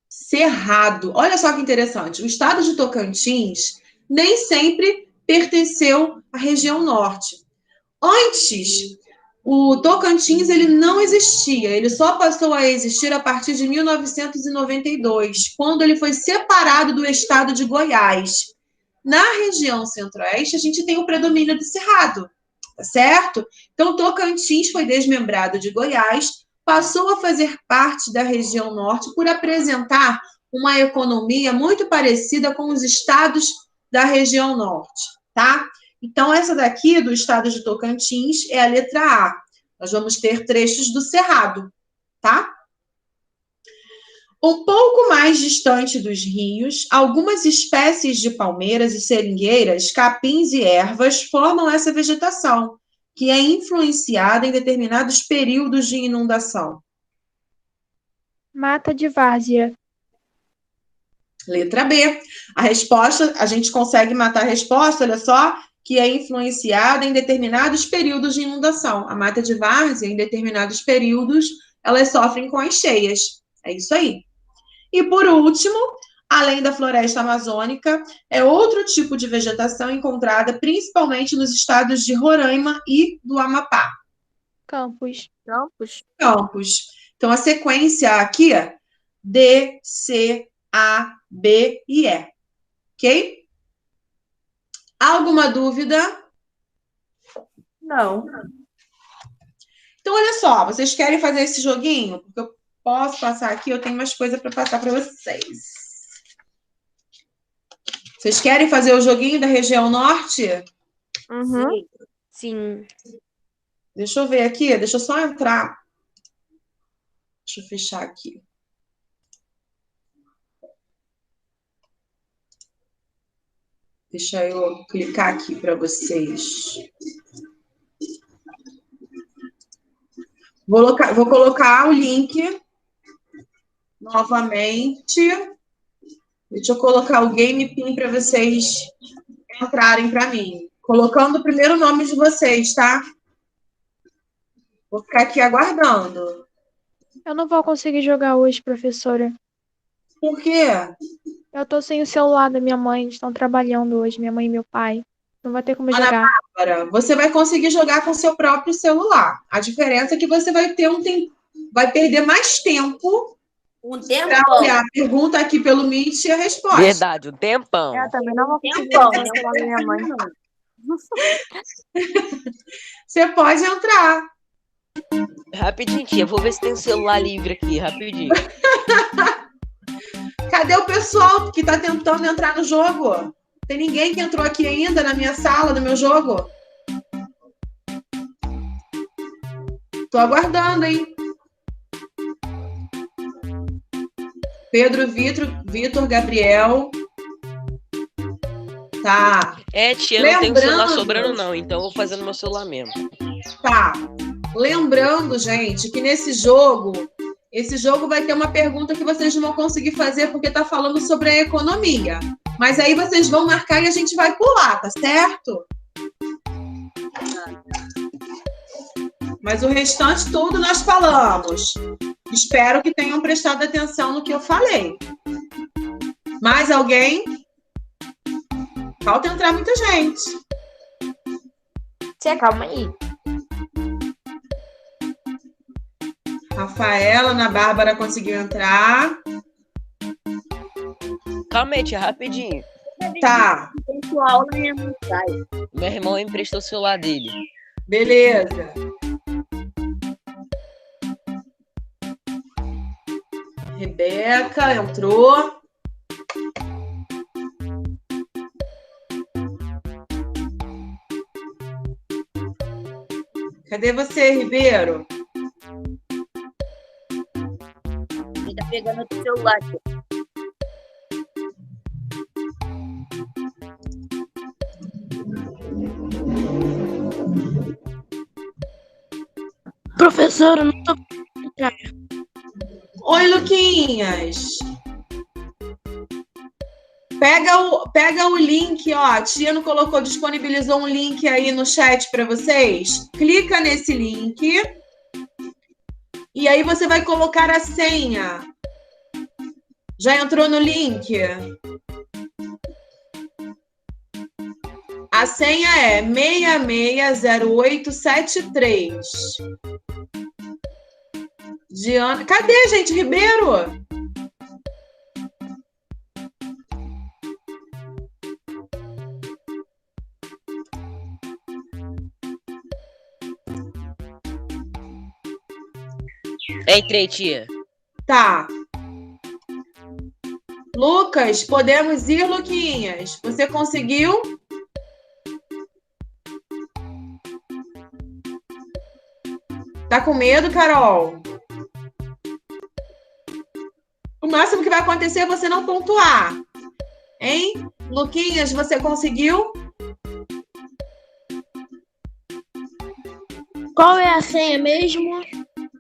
Cerrado. Olha só que interessante. O estado de Tocantins nem sempre pertenceu à região norte. Antes, o Tocantins ele não existia. Ele só passou a existir a partir de 1992, quando ele foi separado do estado de Goiás. Na região centro-oeste, a gente tem o predomínio do cerrado, tá certo? Então, Tocantins foi desmembrado de Goiás, passou a fazer parte da região norte por apresentar uma economia muito parecida com os estados da região norte, tá? Então, essa daqui, do estado de Tocantins, é a letra A. Nós vamos ter trechos do cerrado, tá? Um pouco mais distante dos rios, algumas espécies de palmeiras e seringueiras, capins e ervas formam essa vegetação, que é influenciada em determinados períodos de inundação. Mata de várzea. Letra B. A resposta, a gente consegue matar a resposta, olha só, que é influenciada em determinados períodos de inundação. A mata de várzea, em determinados períodos, elas sofrem com as cheias. É isso aí. E, por último, além da floresta amazônica, é outro tipo de vegetação encontrada principalmente nos estados de Roraima e do Amapá. Campos. Campos. Então, a sequência aqui é D, C, A, B e E. Ok? Alguma dúvida? Não. Então, olha só, vocês querem fazer esse joguinho? Porque eu posso passar aqui, eu tenho mais coisa para passar para vocês. Vocês querem fazer o joguinho da região norte? Uhum. Sim. Deixa eu ver aqui, deixa eu só entrar. Deixa eu fechar aqui. Deixa eu clicar aqui para vocês. Vou colocar o link novamente. Deixa eu colocar o Game Pin para vocês entrarem para mim. Colocando o primeiro nome de vocês, tá? Vou ficar aqui aguardando. Eu não vou conseguir jogar hoje, professora. Por quê? Eu tô sem o celular da minha mãe. Eles estão trabalhando hoje, minha mãe e meu pai. Não vai ter como Ana jogar. Bárbara, você vai conseguir jogar com seu próprio celular. A diferença é que você vai ter vai perder mais tempo para olhar a pergunta aqui pelo Meet e a resposta. Verdade, um tempão. Eu também não vou conseguir jogar no celular da minha mãe. Você pode entrar. Rapidinho, tia, vou ver se tem um celular livre aqui, rapidinho. Cadê o pessoal que está tentando entrar no jogo? Tem ninguém que entrou aqui ainda na minha sala, no meu jogo? Tô aguardando, hein? Pedro, Vitor, Gabriel. Tá. Tia, não tem celular sobrando não, então eu vou fazer no meu celular mesmo. Tá. Lembrando, gente, que esse jogo vai ter uma pergunta que vocês não vão conseguir fazer porque tá falando sobre a economia. Mas aí vocês vão marcar e a gente vai pular, tá certo? Mas o restante tudo nós falamos. Espero que tenham prestado atenção no que eu falei. Mais alguém? Falta entrar muita gente. Tia, calma aí. Rafaela, Ana Bárbara conseguiu entrar. Calma aí, tia, rapidinho. Tá, Tem sua aula em sai. Meu irmão emprestou o celular dele. beleza. Rebeca entrou. Cadê você, Ribeiro? Ele tá pegando o celular. Tia. Professora, não tô... Oi, Luquinhas. Pega o link, ó. A tia não colocou, disponibilizou um link aí no chat para vocês. Clica nesse link. E aí você vai colocar a senha. Já entrou no link? A senha é 660873. Diana. Cadê, gente? Ribeiro? Entrei, tia. Tá. Lucas, podemos ir, Luquinhas? Você conseguiu? Tá com medo, Carol? O máximo que vai acontecer é você não pontuar. Hein? Luquinhas, você conseguiu? Qual é a senha mesmo?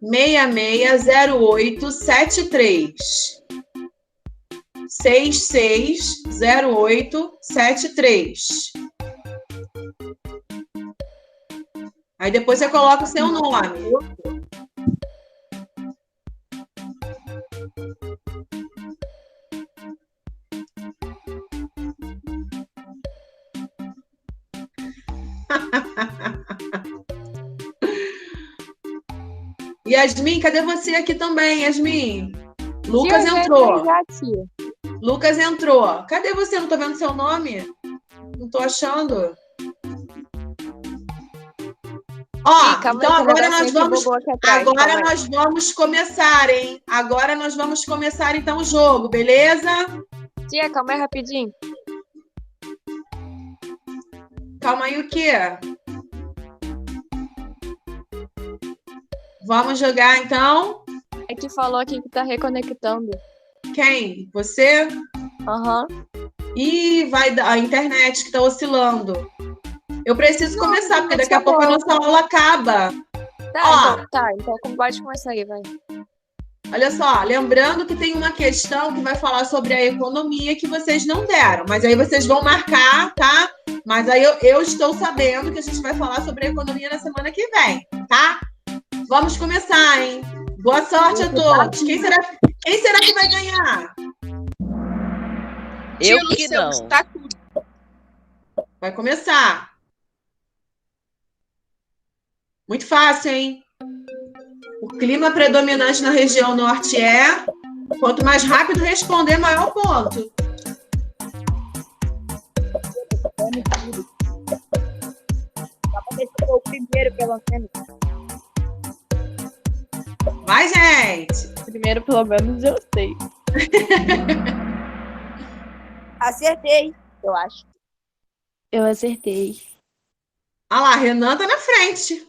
660873. 660873. Aí depois você coloca o seu nome. Yasmin, cadê você aqui também, Yasmin? Lucas Tia, eu já entrou. entrei já, tia. Lucas entrou. Cadê você? Não tô vendo seu nome? Não tô achando. Ó, Ih, calma então aí, que o agora nós negocinho aqui vamos. bugou aqui atrás, Agora calma aí. nós vamos começar, hein? Agora nós vamos começar então o jogo, beleza? Tia, calma aí rapidinho. Calma aí, o quê? Vamos jogar então? É que falou aqui que tá reconectando. Quem? Você? Aham. Ih, vai dar a internet que tá oscilando. Eu preciso começar, porque daqui a pouco a nossa aula acaba. Ó. Então pode começar aí, vai. Olha só, lembrando que tem uma questão que vai falar sobre a economia que vocês não deram, mas aí vocês vão marcar, tá? Mas aí eu estou sabendo que a gente vai falar sobre a economia na semana que vem, tá? Vamos começar, hein? Boa sorte a todos. Quem será que vai ganhar? Eu que não. Vai começar. Muito fácil, hein? O clima predominante na região norte é... Quanto mais rápido responder, maior ponto. O primeiro, pelo menos. Vai, gente. Primeiro, pelo menos, eu sei. Acertei, eu acho. Eu acertei. Olha lá, Renan tá na frente.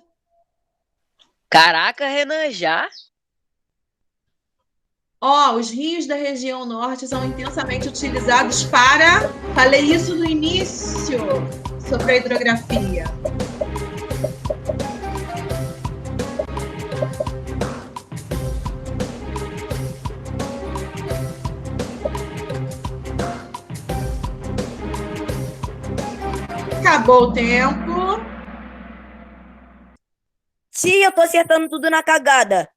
Caraca, Renan, já? Ó, os rios da região norte são intensamente utilizados para... Falei isso no início sobre a hidrografia. Acabou o tempo. Tia, eu tô acertando tudo na cagada.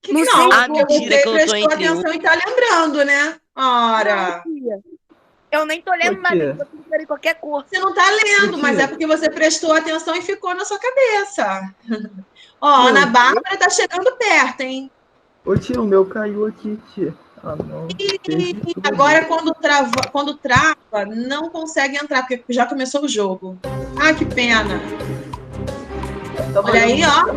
Não, Ah, mentira, você que eu tô prestou entre atenção e tá lembrando, né? Ora, Tia, eu nem tô lendo Ô, mais, tia. eu tô pensando em qualquer cor. você não tá lendo, Ô, mas tia. é porque você prestou atenção e ficou na sua cabeça. Ó, Não, Ana Bárbara tá chegando perto, hein? Ô, tia, o meu caiu aqui, tia. Ah, não. Perdi tudo. Agora, quando trava, não consegue entrar, porque já começou o jogo. Ah, que pena. Olha aí, ó.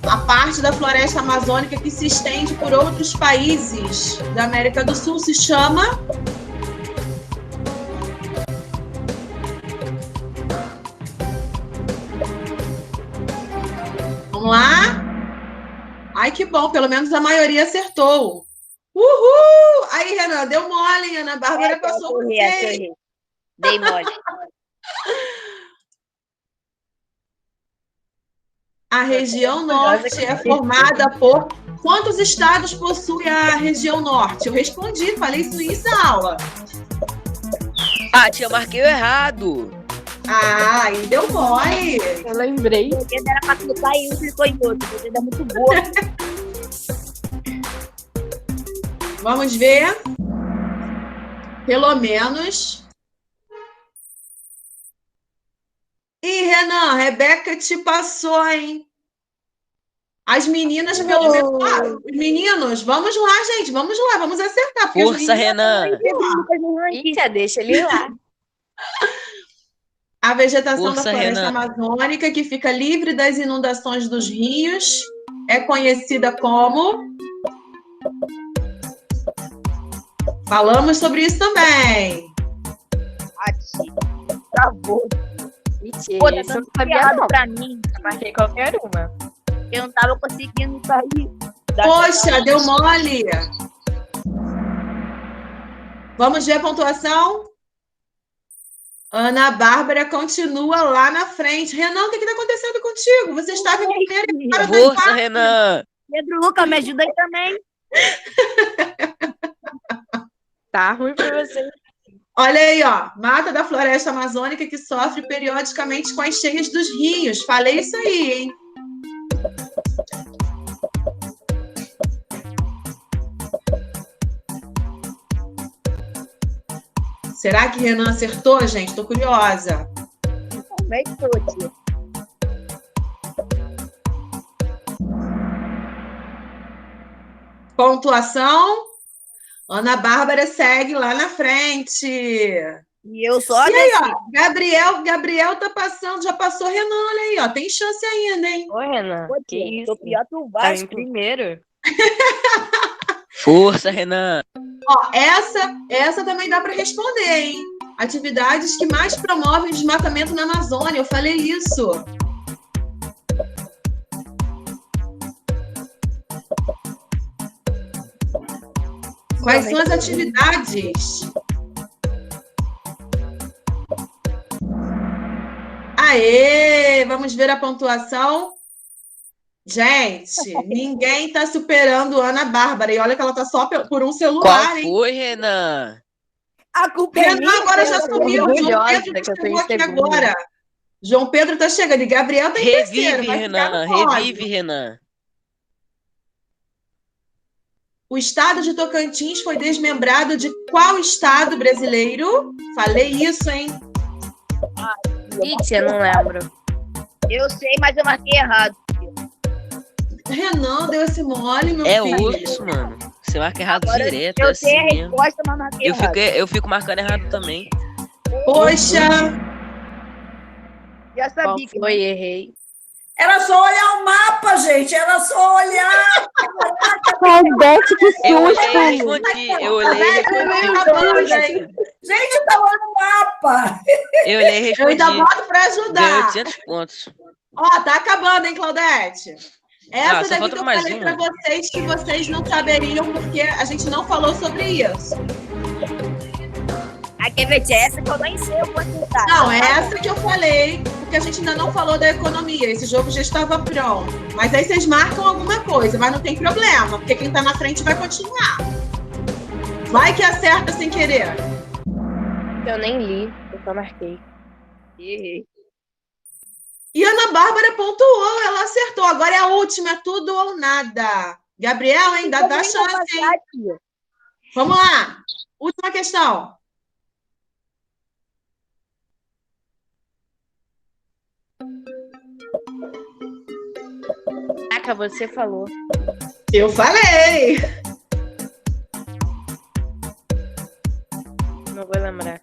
A parte da floresta amazônica que se estende por outros países da América do Sul se chama... Vamos lá? Ai, que bom, pelo menos a maioria acertou. Uhul! Aí, Renan, deu mole, hein? Ana Bárbara passou por você. Dei mole. A região norte é formada por... Quantos estados possui a região norte? Eu respondi, falei isso no início da aula. Ah, tia, eu marquei o errado. Ah, aí deu mole. Eu lembrei. O dedo era pra clicar em um, clicou em outro. O dedo é muito boa. Vamos ver. Pelo menos. Ih, Renan, Rebeca te passou, hein? As meninas, pelo menos. Ah, os meninos, vamos lá, gente. Vamos lá, vamos acertar. Porque as Força, meninas- Renan. Tia, deixa ele lá. A vegetação Força, da floresta Renan. amazônica, que fica livre das inundações dos rios, é conhecida como... Falamos sobre isso também. Travou. Mentira, Pô, tá isso eu não dando sabia errado não. pra mim. Marquei qualquer uma. Eu não tava conseguindo sair. Poxa, deu mole. Vamos ver a pontuação? Ana Bárbara continua lá na frente. Renan, o que está acontecendo contigo? Você estava em primeiro e agora está em Força, Renan. Pedro Luca, me ajuda aí também. Tá ruim pra você. Olha aí, ó. Mata da floresta amazônica que sofre periodicamente com as cheias dos rios. Falei isso aí, hein? Será que Renan acertou, gente? Tô curiosa. Também tô, tia. Pontuação. Ana Bárbara segue lá na frente. E eu só E aí, desci. ó, Gabriel tá passando, já passou Renan, olha aí, ó, tem chance ainda, hein? Ô, Renan, Pô, que tia, isso? tô pior que o Tá em Vasco. primeiro. Força, Renan. Ó, essa também dá para responder, hein? Atividades que mais promovem desmatamento na Amazônia, eu falei isso. Quais são as atividades? Aê! Vamos ver a pontuação. Gente, ninguém tá superando Ana Bárbara. E olha que ela tá só por um celular, Qual hein? foi, Renan? A culpa é minha. Renan agora já sumiu. João orgulhosa Pedro que eu tô chegou em aqui segundo. agora. João Pedro tá chegando. E Gabriel tá em terceiro. Revive, Vai ficar Renan. no pódio. Revive, Renan. O estado de Tocantins foi desmembrado de qual estado brasileiro? Falei isso, hein? Ih, tia, não lembro. Eu sei, mas eu marquei errado. Renan deu esse mole, meu É filho. osso, mano. Você marca errado Agora direto, é eu assim sei a mesmo. resposta, mas marquei errado. Eu fico marcando errado também. Poxa, Já Qual sabia que foi? Errei. Era só olhar o mapa, gente. Era só olhar. Claudete, que Eu olhei e susto! respondi. Eu olhei e respondi. acabando, hein? Gente, eu tava no mapa. Eu olhei e Eu ainda respondi. boto pra Ganhou ajudar. 200 pontos. Ó, tá acabando, hein, Claudete? Essa só daqui falta que eu mais falei uma. pra vocês que vocês não saberiam porque a gente não falou sobre isso. Ah, quer ver, tia? Essa que eu nem sei, eu vou tentar. Não, é essa que eu falei, porque a gente ainda não falou da economia. Esse jogo já estava pronto. Mas aí vocês marcam alguma coisa, mas não tem problema, porque quem tá na frente vai continuar. Vai que acerta sem querer. Eu nem li, eu só marquei. Errei. E a Ana Bárbara pontuou, ela acertou. Agora é a última, é tudo ou nada. Gabriel, hein? Dá chance, hein? Vamos lá. Última questão. Caraca, você falou. Eu falei. Não vou lembrar.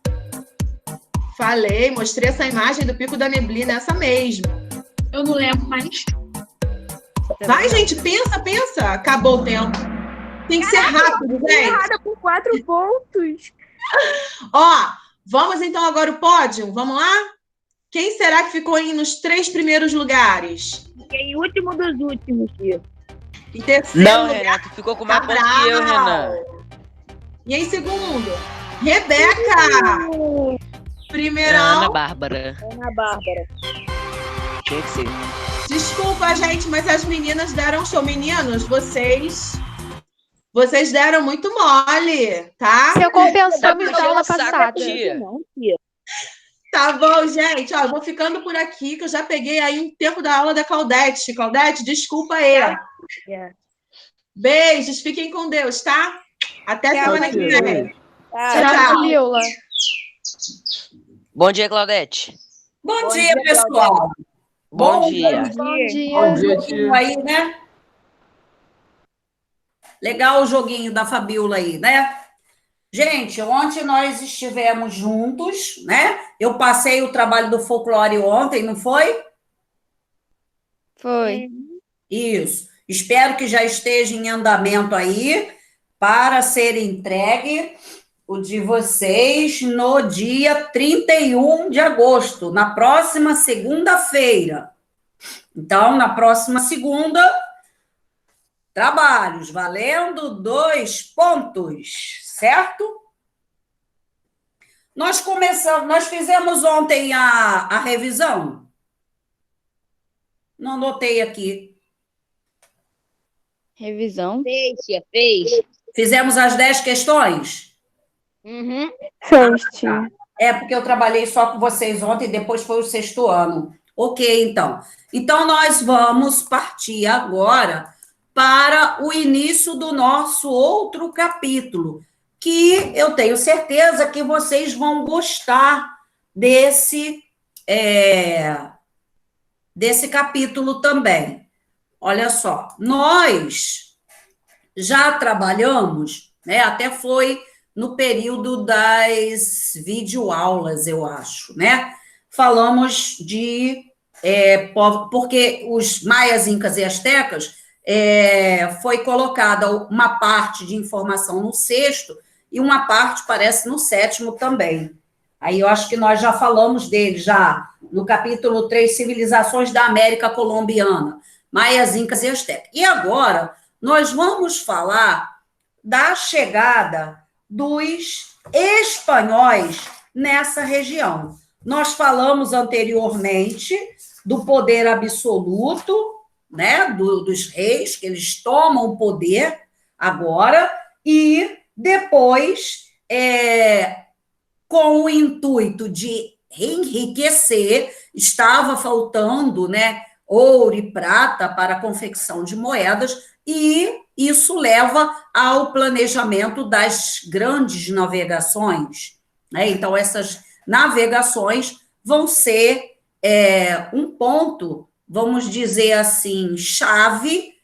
Falei, mostrei essa imagem do Pico da Neblina, essa mesmo. Eu não lembro mais. Vai, gente, pensa. Acabou o tempo. Tem que ser rápido, gente. Errada com 4 pontos. Ó, vamos então agora o pódio. Vamos lá? Quem será que ficou aí nos 3 primeiros lugares? Fiquei último dos últimos, tio. Em terceiro Não, lugar, Renato, ficou com mais pontos que Cabral. eu, Renan. E em segundo, Rebeca. Primeirão. Ana Bárbara. Ana Bárbara. Tinha que ser. Desculpa, gente, mas as meninas deram show. Meninos, vocês deram muito mole, tá? Você compensamos Tá da aula puxando o saco, passada. tia. Não, tia. Tá bom, gente. Ó, eu vou ficando por aqui, que eu já peguei aí um tempo da aula da Claudete. Claudete, desculpa aí. É. Beijos, fiquem com Deus, tá? Até Tchau, semana que tia. vem. Tchau, Lila. Bom dia, Claudete. Bom dia, pessoal. Bom dia. Bom dia. Bom dia, Joguinho tia. aí, né? Legal o joguinho da Fabiola aí, né? Gente, ontem nós estivemos juntos, né? Eu passei o trabalho do folclore ontem, não foi? Foi. Isso. Espero que já esteja em andamento aí para ser entregue o de vocês no dia 31 de agosto, na próxima segunda-feira. Então, na próxima segunda, trabalhos valendo 2 pontos, certo? Nós fizemos ontem a revisão. Não anotei aqui. Revisão. Fez. Fizemos as 10 questões? Uhum. Fez, tia. É, porque eu trabalhei só com vocês ontem, depois foi o 6º ano. Ok, então. Então, nós vamos partir agora para o início do nosso outro capítulo, que eu tenho certeza que vocês vão gostar desse capítulo também. Olha só, nós já trabalhamos, né, até foi no período das videoaulas, eu acho, né? Falamos de porque os maias, incas e astecas foi colocada uma parte de informação no 6º e uma parte, parece, no 7º também. Aí eu acho que nós já falamos dele, já no capítulo 3, Civilizações da América Colombiana, maias, incas e astecas. E agora nós vamos falar da chegada dos espanhóis nessa região. Nós falamos anteriormente do poder absoluto, né, dos reis, que eles tomam o poder agora, e depois, com o intuito de enriquecer, estava faltando, né, ouro e prata para a confecção de moedas, e isso leva ao planejamento das grandes navegações, né? Então, essas navegações vão ser um ponto, vamos dizer assim, chave,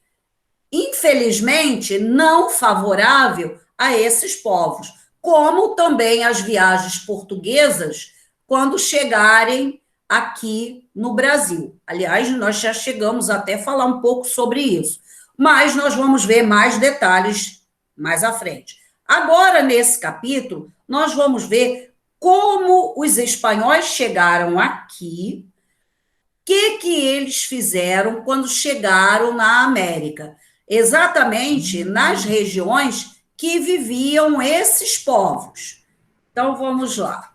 infelizmente, não favorável a esses povos, como também as viagens portuguesas, quando chegarem aqui no Brasil. Aliás, nós já chegamos até a falar um pouco sobre isso, mas nós vamos ver mais detalhes mais à frente. Agora, nesse capítulo, nós vamos ver como os espanhóis chegaram aqui, o que eles fizeram quando chegaram na América, exatamente nas regiões que viviam esses povos. Então, vamos lá.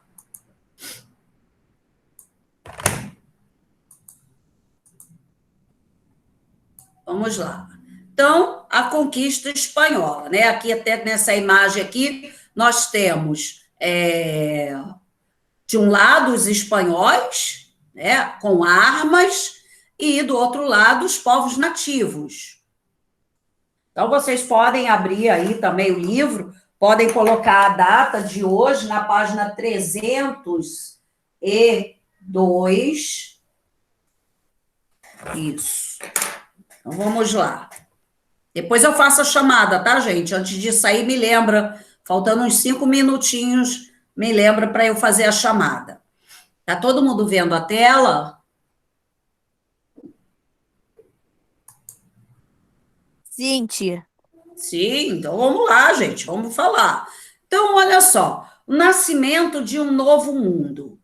Vamos lá. Então, a conquista espanhola, né? Aqui, até nessa imagem aqui, nós temos, de um lado, os espanhóis, né, com armas, e do outro lado os povos nativos. Então vocês podem abrir aí também o livro, podem colocar a data de hoje na página 302. Isso. Então vamos lá. Depois eu faço a chamada, tá, gente? Antes de sair, me lembra, faltando uns 5 minutinhos, me lembra para eu fazer a chamada. Tá todo mundo vendo a tela? Sim, tia. Sim, então vamos lá, gente, vamos falar. Então, olha só, o nascimento de um novo mundo.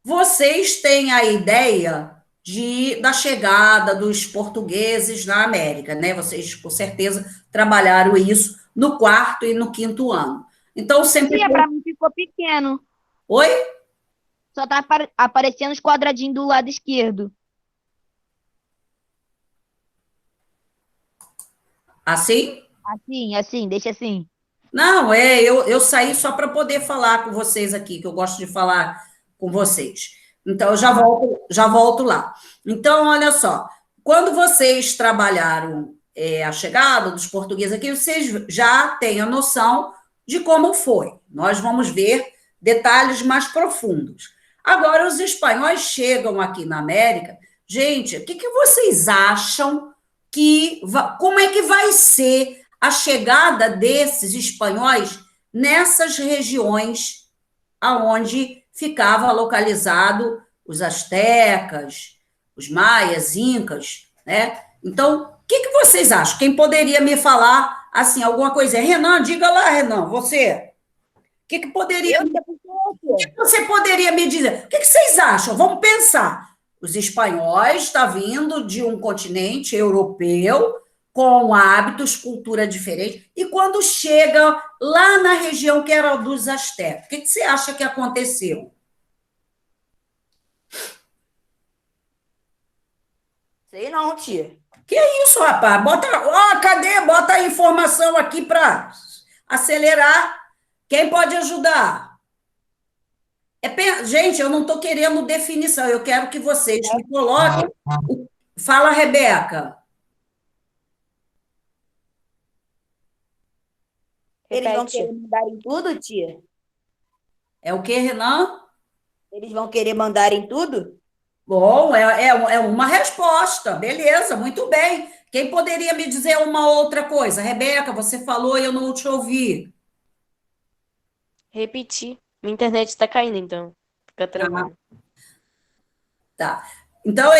Vocês têm a ideia da chegada dos portugueses na América, né? Vocês, com certeza, trabalharam isso no 4º e no 5º ano. Então, sempre... Tia, pra mim ficou pequeno. Oi? Só tá aparecendo os quadradinhos do lado esquerdo. Assim? Assim, deixa assim. Não, eu saí só para poder falar com vocês aqui, que eu gosto de falar com vocês. Então, eu já volto lá. Então, olha só, quando vocês trabalharam a chegada dos portugueses aqui, vocês já têm a noção de como foi. Nós vamos ver detalhes mais profundos. Agora, os espanhóis chegam aqui na América. Gente, o que vocês acham como é que vai ser a chegada desses espanhóis nessas regiões aonde ficava localizado os astecas, os maias, incas, né? Então, o que vocês acham? Quem poderia me falar, assim, alguma coisa? Renan, diga lá, Renan, você. O que você poderia me dizer? O que vocês acham? Vamos pensar. Os espanhóis estão vindo de um continente europeu, com hábitos, cultura diferente, e quando chega lá na região que era dos astecas, o que você acha que aconteceu? Sei não, tia. Que isso, rapaz? Cadê? Bota a informação aqui para acelerar. Quem pode ajudar? Gente, eu não estou querendo definição, eu quero que vocês me coloquem. Fala, Rebeca. Eles vão querer mandar em tudo, tia? É o que, Renan? Eles vão querer mandar em tudo? Bom, é uma resposta. Beleza, muito bem. Quem poderia me dizer uma outra coisa? Rebeca, você falou e eu não te ouvi. Repetir. Minha internet está caindo, então. Fica tranquilo. Tá. Então,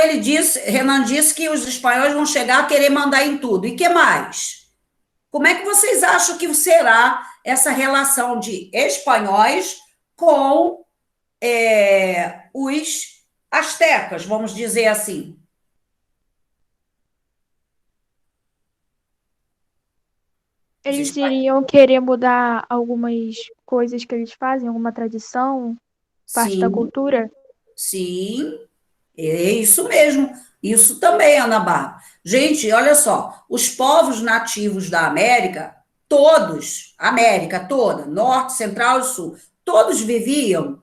Renan disse que os espanhóis vão chegar a querer mandar em tudo. E que mais? Como é que vocês acham que será essa relação de espanhóis com os astecas, vamos dizer assim? Eles iriam querer mudar algumas coisas que eles fazem, alguma tradição, parte da cultura? Sim, é isso mesmo. Isso também, Ana Bárbara. Gente, olha só, os povos nativos da América, todos, América toda, norte, central e sul, todos viviam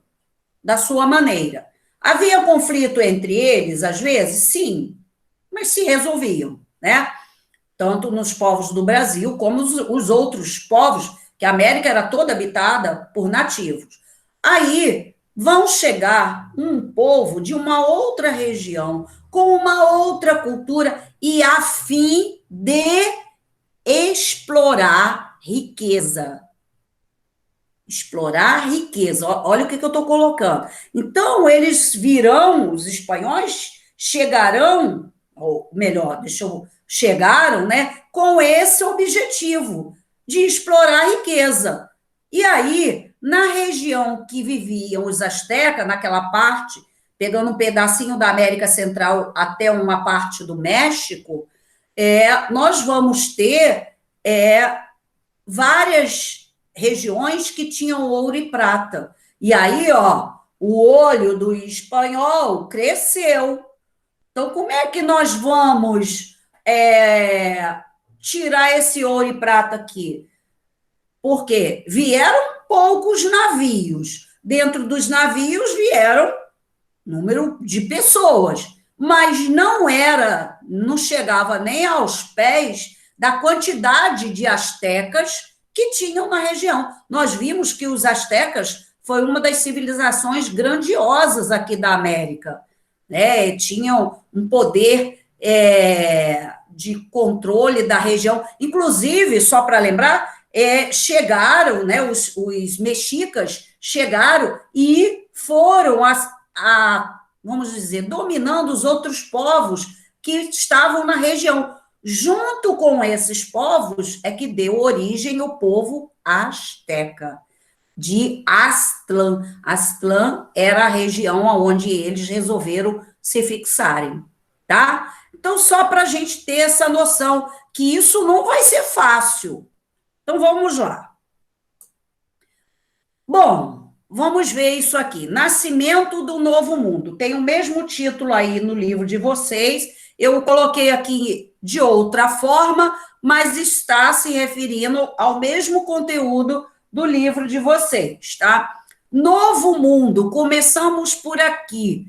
da sua maneira. Havia conflito entre eles, às vezes? Sim, mas se resolviam, né? Tanto nos povos do Brasil, como os outros povos, que a América era toda habitada por nativos. Aí vão chegar um povo de uma outra região, com uma outra cultura, e a fim de explorar riqueza. Explorar riqueza. Olha o que eu estou colocando. Então, eles virão, os espanhóis chegarão, ou melhor, chegaram, né, com esse objetivo de explorar riqueza. E aí, na região que viviam os astecas, naquela parte, pegando um pedacinho da América Central até uma parte do México, nós vamos ter várias regiões que tinham ouro e prata. E aí, ó, o olho do espanhol cresceu. Então, como é que nós vamos tirar esse ouro e prata aqui? Porque vieram poucos navios. Dentro dos navios vieram número de pessoas, mas não chegava nem aos pés da quantidade de astecas que tinham na região. Nós vimos que os astecas foi uma das civilizações grandiosas aqui da América, né? Tinham um poder de controle da região. Inclusive, só para lembrar, chegaram, né? Os mexicas chegaram e foram vamos dizer, dominando os outros povos que estavam na região. Junto com esses povos é que deu origem o povo asteca, de Aztlán. Aztlán era a região onde eles resolveram se fixarem, tá? Então, só para a gente ter essa noção que isso não vai ser fácil. Então, vamos lá. Bom, vamos ver isso aqui. Nascimento do Novo Mundo. Tem o mesmo título aí no livro de vocês. Eu coloquei aqui de outra forma, mas está se referindo ao mesmo conteúdo do livro de vocês, tá? Novo Mundo, começamos por aqui.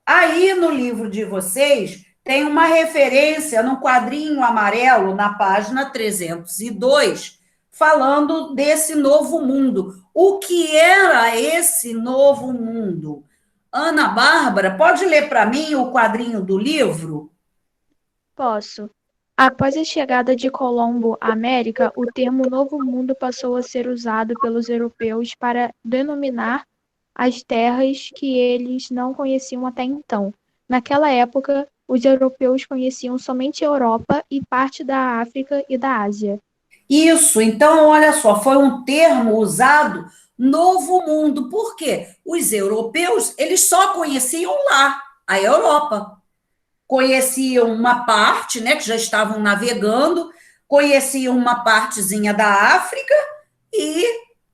Aí no livro de vocês tem uma referência no quadrinho amarelo, na página 302, falando desse novo mundo. O que era esse novo mundo? Ana Bárbara, pode ler para mim o quadrinho do livro? Posso. Após a chegada de Colombo à América, o termo Novo Mundo passou a ser usado pelos europeus para denominar as terras que eles não conheciam até então. Naquela época, os europeus conheciam somente a Europa e parte da África e da Ásia. Isso, então, olha só, foi um termo usado, Novo Mundo. Por quê? Os europeus, eles só conheciam lá, a Europa. Conheciam uma parte, né, que já estavam navegando, conheciam uma partezinha da África e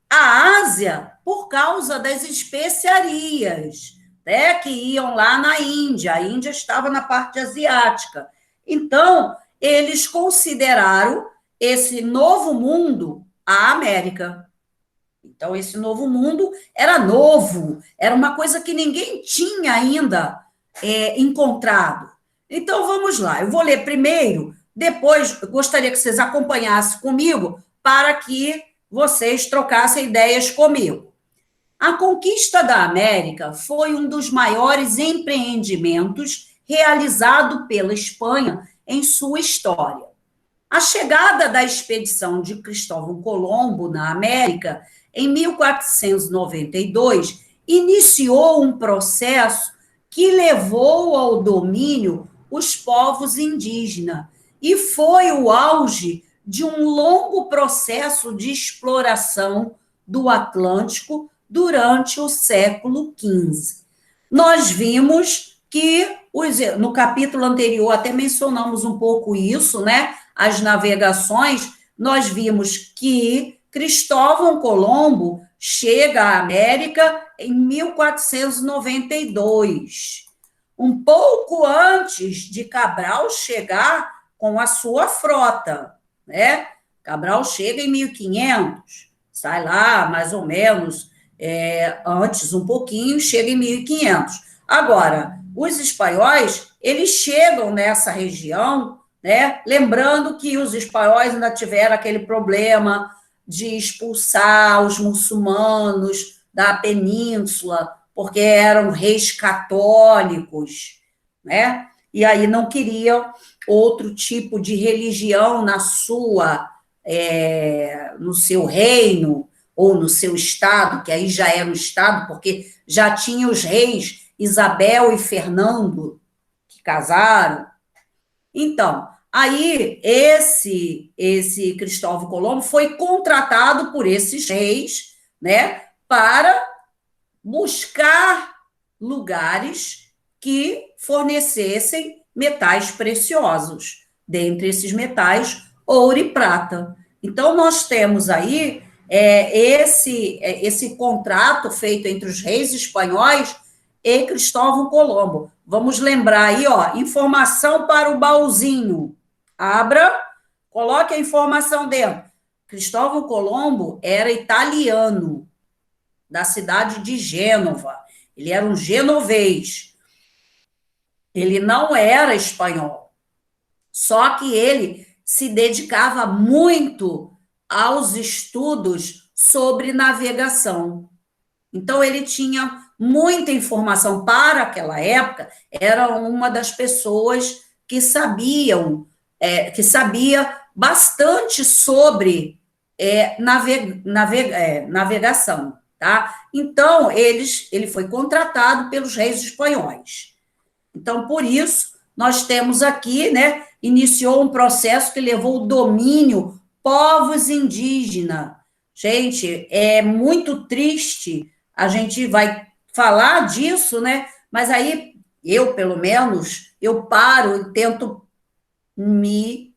a Ásia, por causa das especiarias, né, que iam lá na Índia. A Índia estava na parte asiática. Então, eles consideraram esse novo mundo a América. Então, esse novo mundo era novo, era uma coisa que ninguém tinha ainda encontrado. Então, vamos lá. Eu vou ler primeiro, depois eu gostaria que vocês acompanhassem comigo para que vocês trocassem ideias comigo. A conquista da América foi um dos maiores empreendimentos realizado pela Espanha em sua história. A chegada da expedição de Cristóvão Colombo na América, em 1492, iniciou um processo que levou ao domínio os povos indígenas e foi o auge de um longo processo de exploração do Atlântico durante o século XV. Nós vimos que, no capítulo anterior, até mencionamos um pouco isso, né? As navegações, nós vimos que Cristóvão Colombo chega à América em 1492, um pouco antes de Cabral chegar com a sua frota, né? Cabral chega em 1500, sai lá mais ou menos antes um pouquinho, chega em 1500. Agora, os espanhóis, eles chegam nessa região, né? Lembrando que os espanhóis ainda tiveram aquele problema de expulsar os muçulmanos da península, porque eram reis católicos, né? E aí não queriam outro tipo de religião no seu reino ou no seu estado, que aí já era um estado, porque já tinha os reis Isabel e Fernando, que casaram. Então, aí esse Cristóvão Colombo foi contratado por esses reis, né, para buscar lugares que fornecessem metais preciosos. Dentre esses metais, ouro e prata. Então, nós temos aí esse contrato feito entre os reis espanhóis e Cristóvão Colombo. Vamos lembrar aí, ó, informação para o baúzinho. Abra, coloque a informação dentro. Cristóvão Colombo era italiano, da cidade de Gênova. ele era um genovês. Ele não era espanhol. Só que ele se dedicava muito aos estudos sobre navegação. Então, ele tinha muita informação para aquela época, era uma das pessoas que que sabia bastante sobre navegação, tá? Então, ele foi contratado pelos reis espanhóis. Então, por isso, nós temos aqui, né, iniciou um processo que levou o domínio povos indígenas. Gente, é muito triste, a gente vai falar disso, né? Mas aí, eu, pelo menos, eu paro e tento me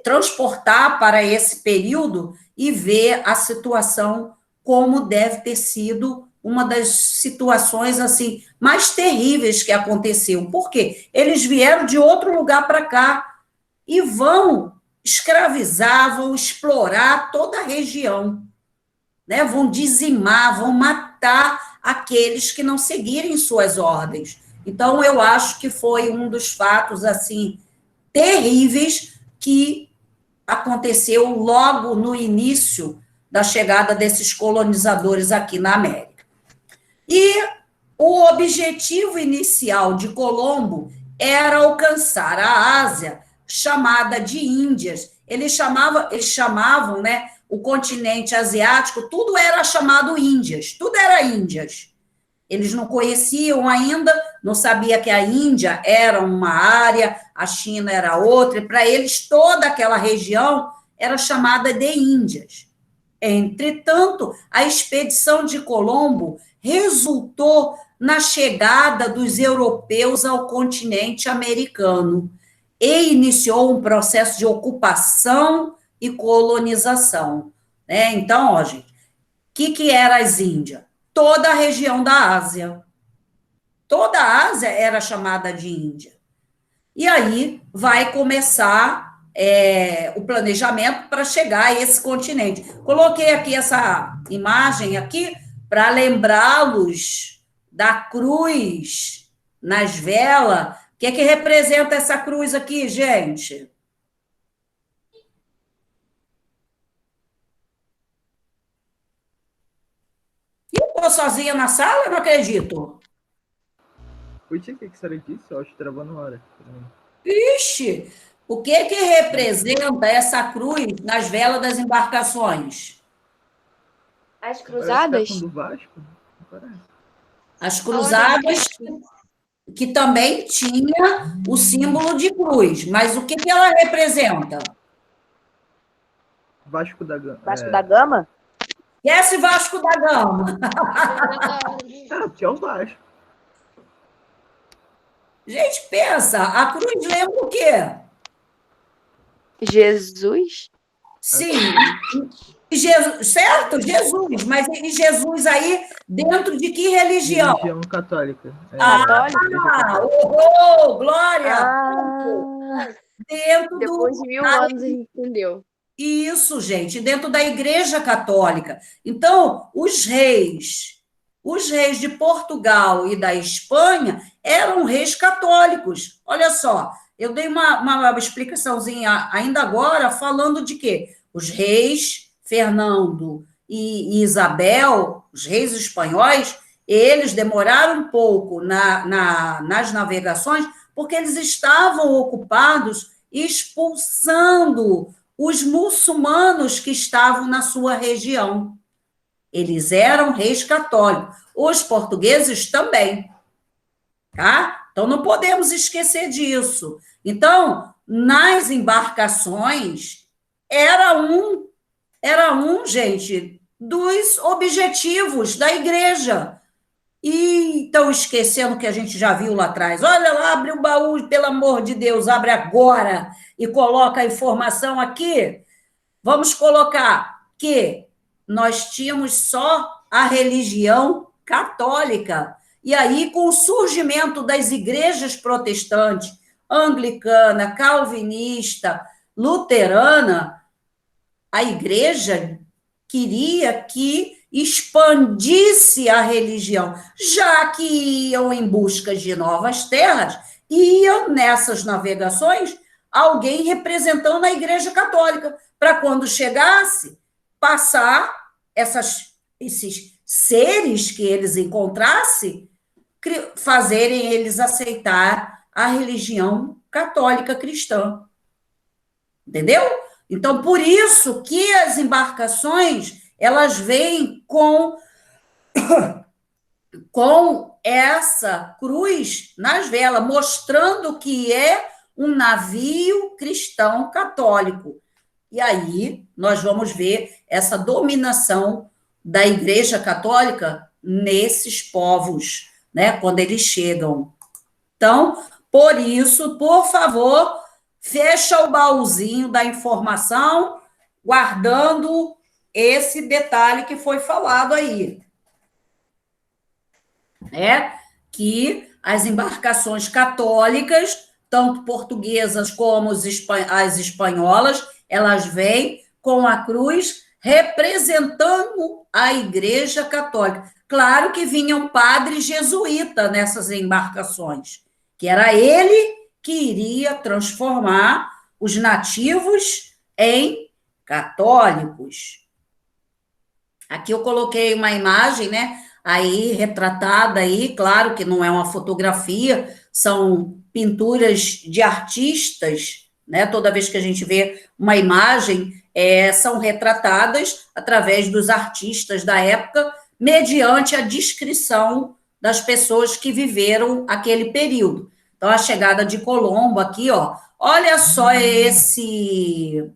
transportar para esse período e ver a situação como deve ter sido uma das situações assim mais terríveis que aconteceu. Por quê? Eles vieram de outro lugar para cá e vão escravizar, vão explorar toda a região, né? Vão dizimar, vão matar aqueles que não seguirem suas ordens. Então, eu acho que foi um dos fatos assim terríveis que aconteceu logo no início da chegada desses colonizadores aqui na América. E o objetivo inicial de Colombo era alcançar a Ásia, chamada de Índias. Eles chamavam, né, o continente asiático, tudo era chamado Índias, tudo era Índias. Eles não conheciam ainda, não sabia que a Índia era uma área, a China era outra, e para eles toda aquela região era chamada de Índias. Entretanto, a expedição de Colombo resultou na chegada dos europeus ao continente americano e iniciou um processo de ocupação e colonização, né? Então, ó, gente, o que era as Índias? Toda a região da Ásia. Toda a Ásia era chamada de Índia. E aí vai começar o planejamento para chegar a esse continente. Coloquei aqui essa imagem aqui para lembrá-los da cruz nas velas. O que representa essa cruz aqui, gente? Eu estou sozinha na sala? Eu não acredito. Oi, tia, o que a senhora disse? Eu acho que travando na hora. Ixi! O que representa essa cruz nas velas das embarcações? As cruzadas? Parece do Vasco? Parece. As cruzadas, que também tinha o símbolo de cruz. Mas o que ela representa? Vasco da Gama. Vasco da Gama? Esquece Vasco da Gama. Que é o Vasco. Gente, pensa, a cruz lembra o quê? Jesus? Sim, Jesus, certo? Jesus, mas e Jesus aí dentro de que religião? Religião católica. Católica? Glória! Dentro Depois de 1000 anos a gente entendeu. Isso, gente, dentro da Igreja Católica. Então, os reis de Portugal e da Espanha eram reis católicos. Olha só, eu dei uma explicaçãozinha ainda agora falando de quê? Os reis Fernando e Isabel, os reis espanhóis, eles demoraram um pouco nas navegações porque eles estavam ocupados expulsando os muçulmanos que estavam na sua região. Eles eram reis católicos. Os portugueses também. Tá? Então, não podemos esquecer disso. Então, nas embarcações, era um, gente, dos objetivos da igreja. E estão esquecendo que a gente já viu lá atrás. Olha lá, abre o baú, pelo amor de Deus, abre agora e coloca a informação aqui. Vamos colocar que nós tínhamos só a religião católica. E aí, com o surgimento das igrejas protestantes, anglicana, calvinista, luterana, a igreja queria que expandisse a religião, já que iam em busca de novas terras, iam nessas navegações alguém representando a Igreja Católica, para quando chegasse, passar esses seres que eles encontrassem, fazerem eles aceitar a religião católica cristã. Entendeu? Então, por isso que as embarcações, elas vêm com essa cruz nas velas, mostrando que é um navio cristão católico. E aí nós vamos ver essa dominação da Igreja Católica nesses povos, né, quando eles chegam. Então, por isso, por favor, fecha o baúzinho da informação, guardando esse detalhe que foi falado aí. Que as embarcações católicas, tanto portuguesas como as espanholas, elas vêm com a cruz representando a Igreja Católica. Claro que vinha um padre jesuíta nessas embarcações, que era ele que iria transformar os nativos em católicos. Aqui eu coloquei uma imagem, né, aí retratada aí, claro que não é uma fotografia, são pinturas de artistas, né? Toda vez que a gente vê uma imagem, são retratadas através dos artistas da época, mediante a descrição das pessoas que viveram aquele período. Então, a chegada de Colombo aqui, ó, olha só esse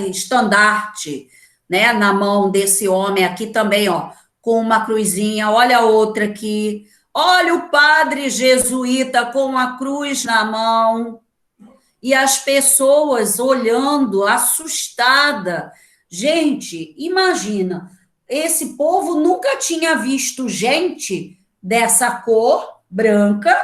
estandarte, né, na mão desse homem aqui também, ó, com uma cruzinha, olha a outra aqui, olha o padre jesuíta com a cruz na mão, e as pessoas olhando, assustada. Gente, imagina, esse povo nunca tinha visto gente dessa cor branca,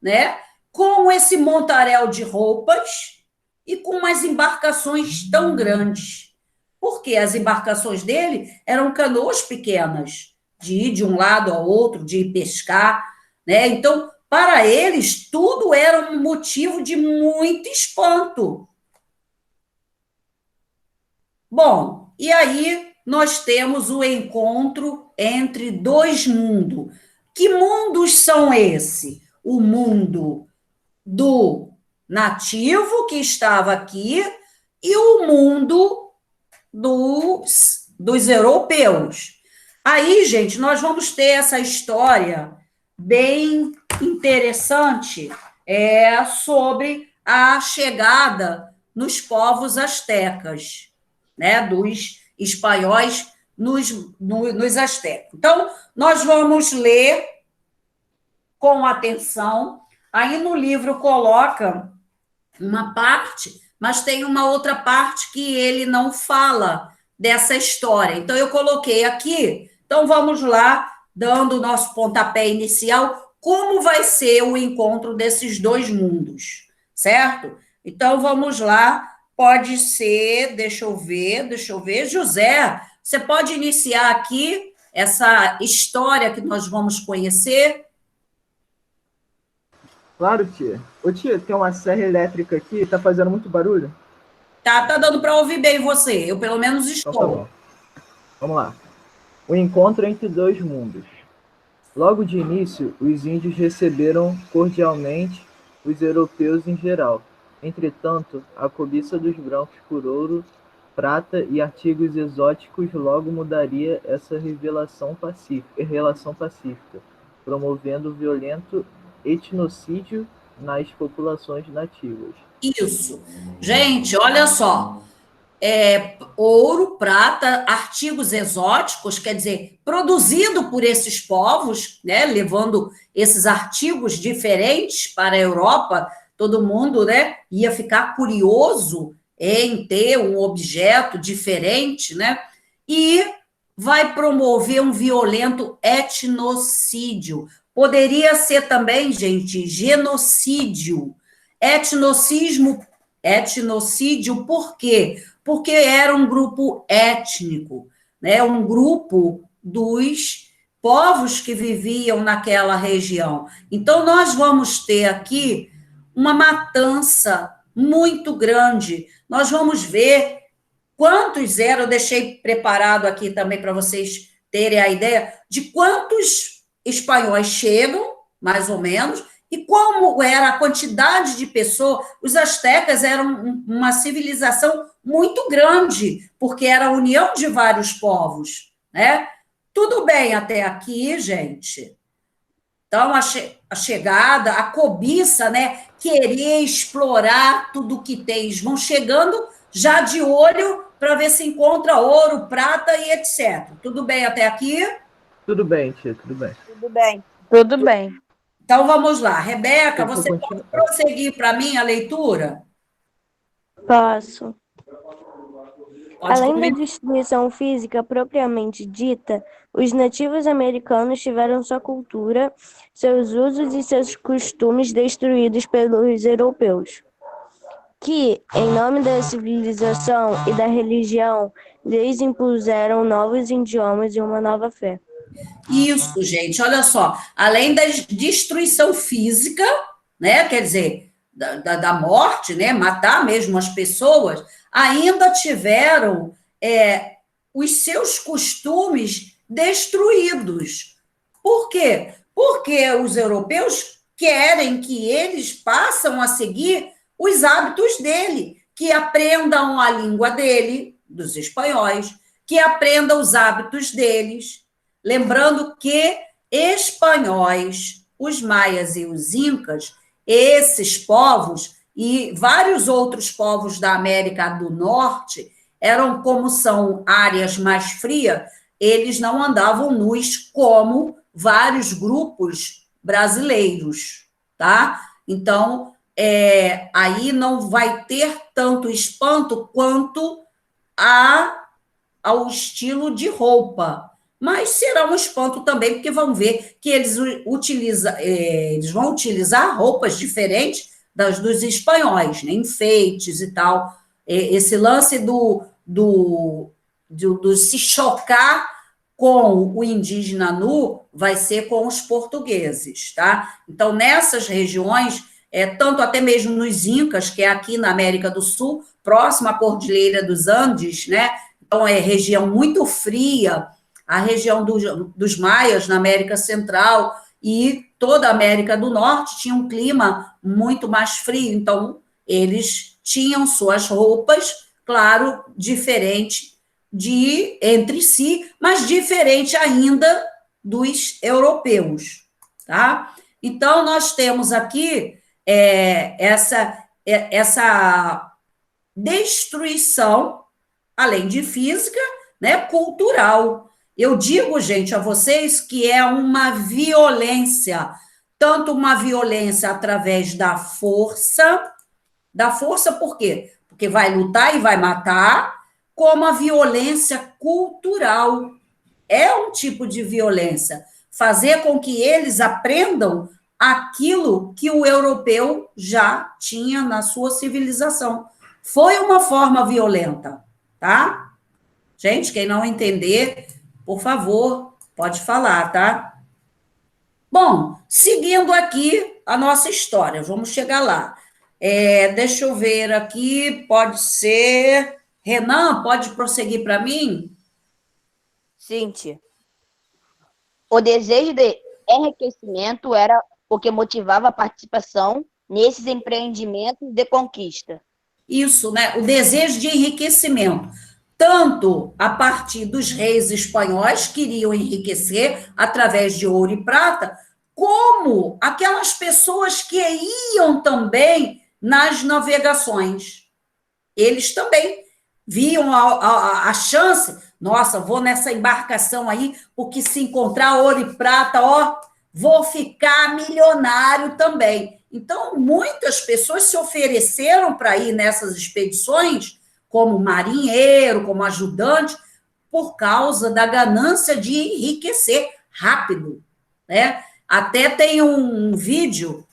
né, com esse montaréu de roupas e com umas embarcações tão grandes. Porque as embarcações dele eram canoas pequenas, de ir de um lado ao outro, de ir pescar, né? Então, para eles, tudo era um motivo de muito espanto. Bom, e aí nós temos o encontro entre dois mundos. Que mundos são esses? O mundo do nativo que estava aqui e o mundo dos europeus. Aí, gente, nós vamos ter essa história bem interessante sobre a chegada nos povos astecas, né, dos espanhóis nos astecas. Então, nós vamos ler com atenção. Aí no livro coloca uma parte, mas tem uma outra parte que ele não fala dessa história. Então, eu coloquei aqui. Então, vamos lá, dando o nosso pontapé inicial, como vai ser o encontro desses dois mundos, certo? Então, vamos lá, pode ser, deixa eu ver, José, você pode iniciar aqui essa história que nós vamos conhecer? Claro, tia. Ô, tia, tem uma serra elétrica aqui, tá fazendo muito barulho? Tá dando para ouvir bem você, eu pelo menos estou. Então, tá bom. Vamos lá. O encontro entre dois mundos. Logo de início, os índios receberam cordialmente os europeus em geral. Entretanto, a cobiça dos brancos por ouro, prata e artigos exóticos logo mudaria essa relação pacífica, promovendo violento etnocídio nas populações nativas. Isso. Gente, olha só. Ouro, prata, artigos exóticos, quer dizer, produzido por esses povos, né, levando esses artigos diferentes para a Europa, todo mundo, né, ia ficar curioso em ter um objeto diferente, né, e vai promover um violento etnocídio. Poderia ser também, gente, genocídio. Etnocídio por quê? Porque era um grupo étnico, né, um grupo dos povos que viviam naquela região. Então, nós vamos ter aqui uma matança muito grande. Nós vamos ver quantos eram, eu deixei preparado aqui também para vocês terem a ideia de quantos espanhóis chegam, mais ou menos, e como era a quantidade de pessoas. Os astecas eram uma civilização muito grande, porque era a união de vários povos, né? Tudo bem até aqui, gente? Então, a chegada, a cobiça, né? Querer explorar tudo que tem. Eles vão chegando já de olho para ver se encontra ouro, prata e etc. Tudo bem até aqui? Tudo bem, tia, tudo bem. Tudo bem. Tudo bem. Então, vamos lá. Rebeca, Eu vou você pode continuar. prosseguir para mim a leitura? Posso. Pode Além da comigo. destruição física propriamente dita, os nativos americanos tiveram sua cultura, seus usos e seus costumes destruídos pelos europeus, que, em nome da civilização e da religião, lhes impuseram novos idiomas e uma nova fé. Isso, gente, olha só. Além da destruição física, né? Quer dizer, da morte, né? Matar mesmo as pessoas, ainda tiveram os seus costumes destruídos. Por quê? Porque os europeus querem que eles passem a seguir os hábitos dele, que aprendam a língua dele, dos espanhóis, que aprendam os hábitos deles. Lembrando que espanhóis, os maias e os incas, esses povos e vários outros povos da América do Norte, eram, como são áreas mais frias, eles não andavam nus como vários grupos brasileiros, tá? Então, aí não vai ter tanto espanto quanto ao estilo de roupa. Mas será um espanto também, porque vão ver que eles vão utilizar roupas diferentes das dos espanhóis, né? Enfeites e tal. Esse lance do se chocar com o indígena nu vai ser com os portugueses, tá? Então, nessas regiões, tanto até mesmo nos Incas, que é aqui na América do Sul, próximo à Cordilheira dos Andes, né? Então, é região muito fria, a região dos Maias, na América Central, e toda a América do Norte tinha um clima muito mais frio, então eles tinham suas roupas, claro, diferente entre si, mas diferente ainda dos europeus, tá? Então, nós temos aqui essa destruição, além de física, né, cultural. Eu digo, gente, a vocês que é uma violência, tanto uma violência através da força por quê? Porque vai lutar e vai matar, como a violência cultural. É um tipo de violência. Fazer com que eles aprendam aquilo que o europeu já tinha na sua civilização. Foi uma forma violenta, tá? Gente, quem não entender, por favor, pode falar, tá? Bom, seguindo aqui a nossa história, vamos chegar lá. Deixa eu ver aqui, pode ser... Renan, pode prosseguir para mim? Sim, tia. O desejo de enriquecimento era o que motivava a participação nesses empreendimentos de conquista. Isso, né? O desejo de enriquecimento. Tanto a partir dos reis espanhóis que queriam enriquecer através de ouro e prata, como aquelas pessoas que iam também nas navegações. Eles também viam a chance, nossa, vou nessa embarcação aí, porque se encontrar ouro e prata, ó, vou ficar milionário também. Então, muitas pessoas se ofereceram para ir nessas expedições, como marinheiro, como ajudante, por causa da ganância de enriquecer rápido, né? Até tem um vídeo,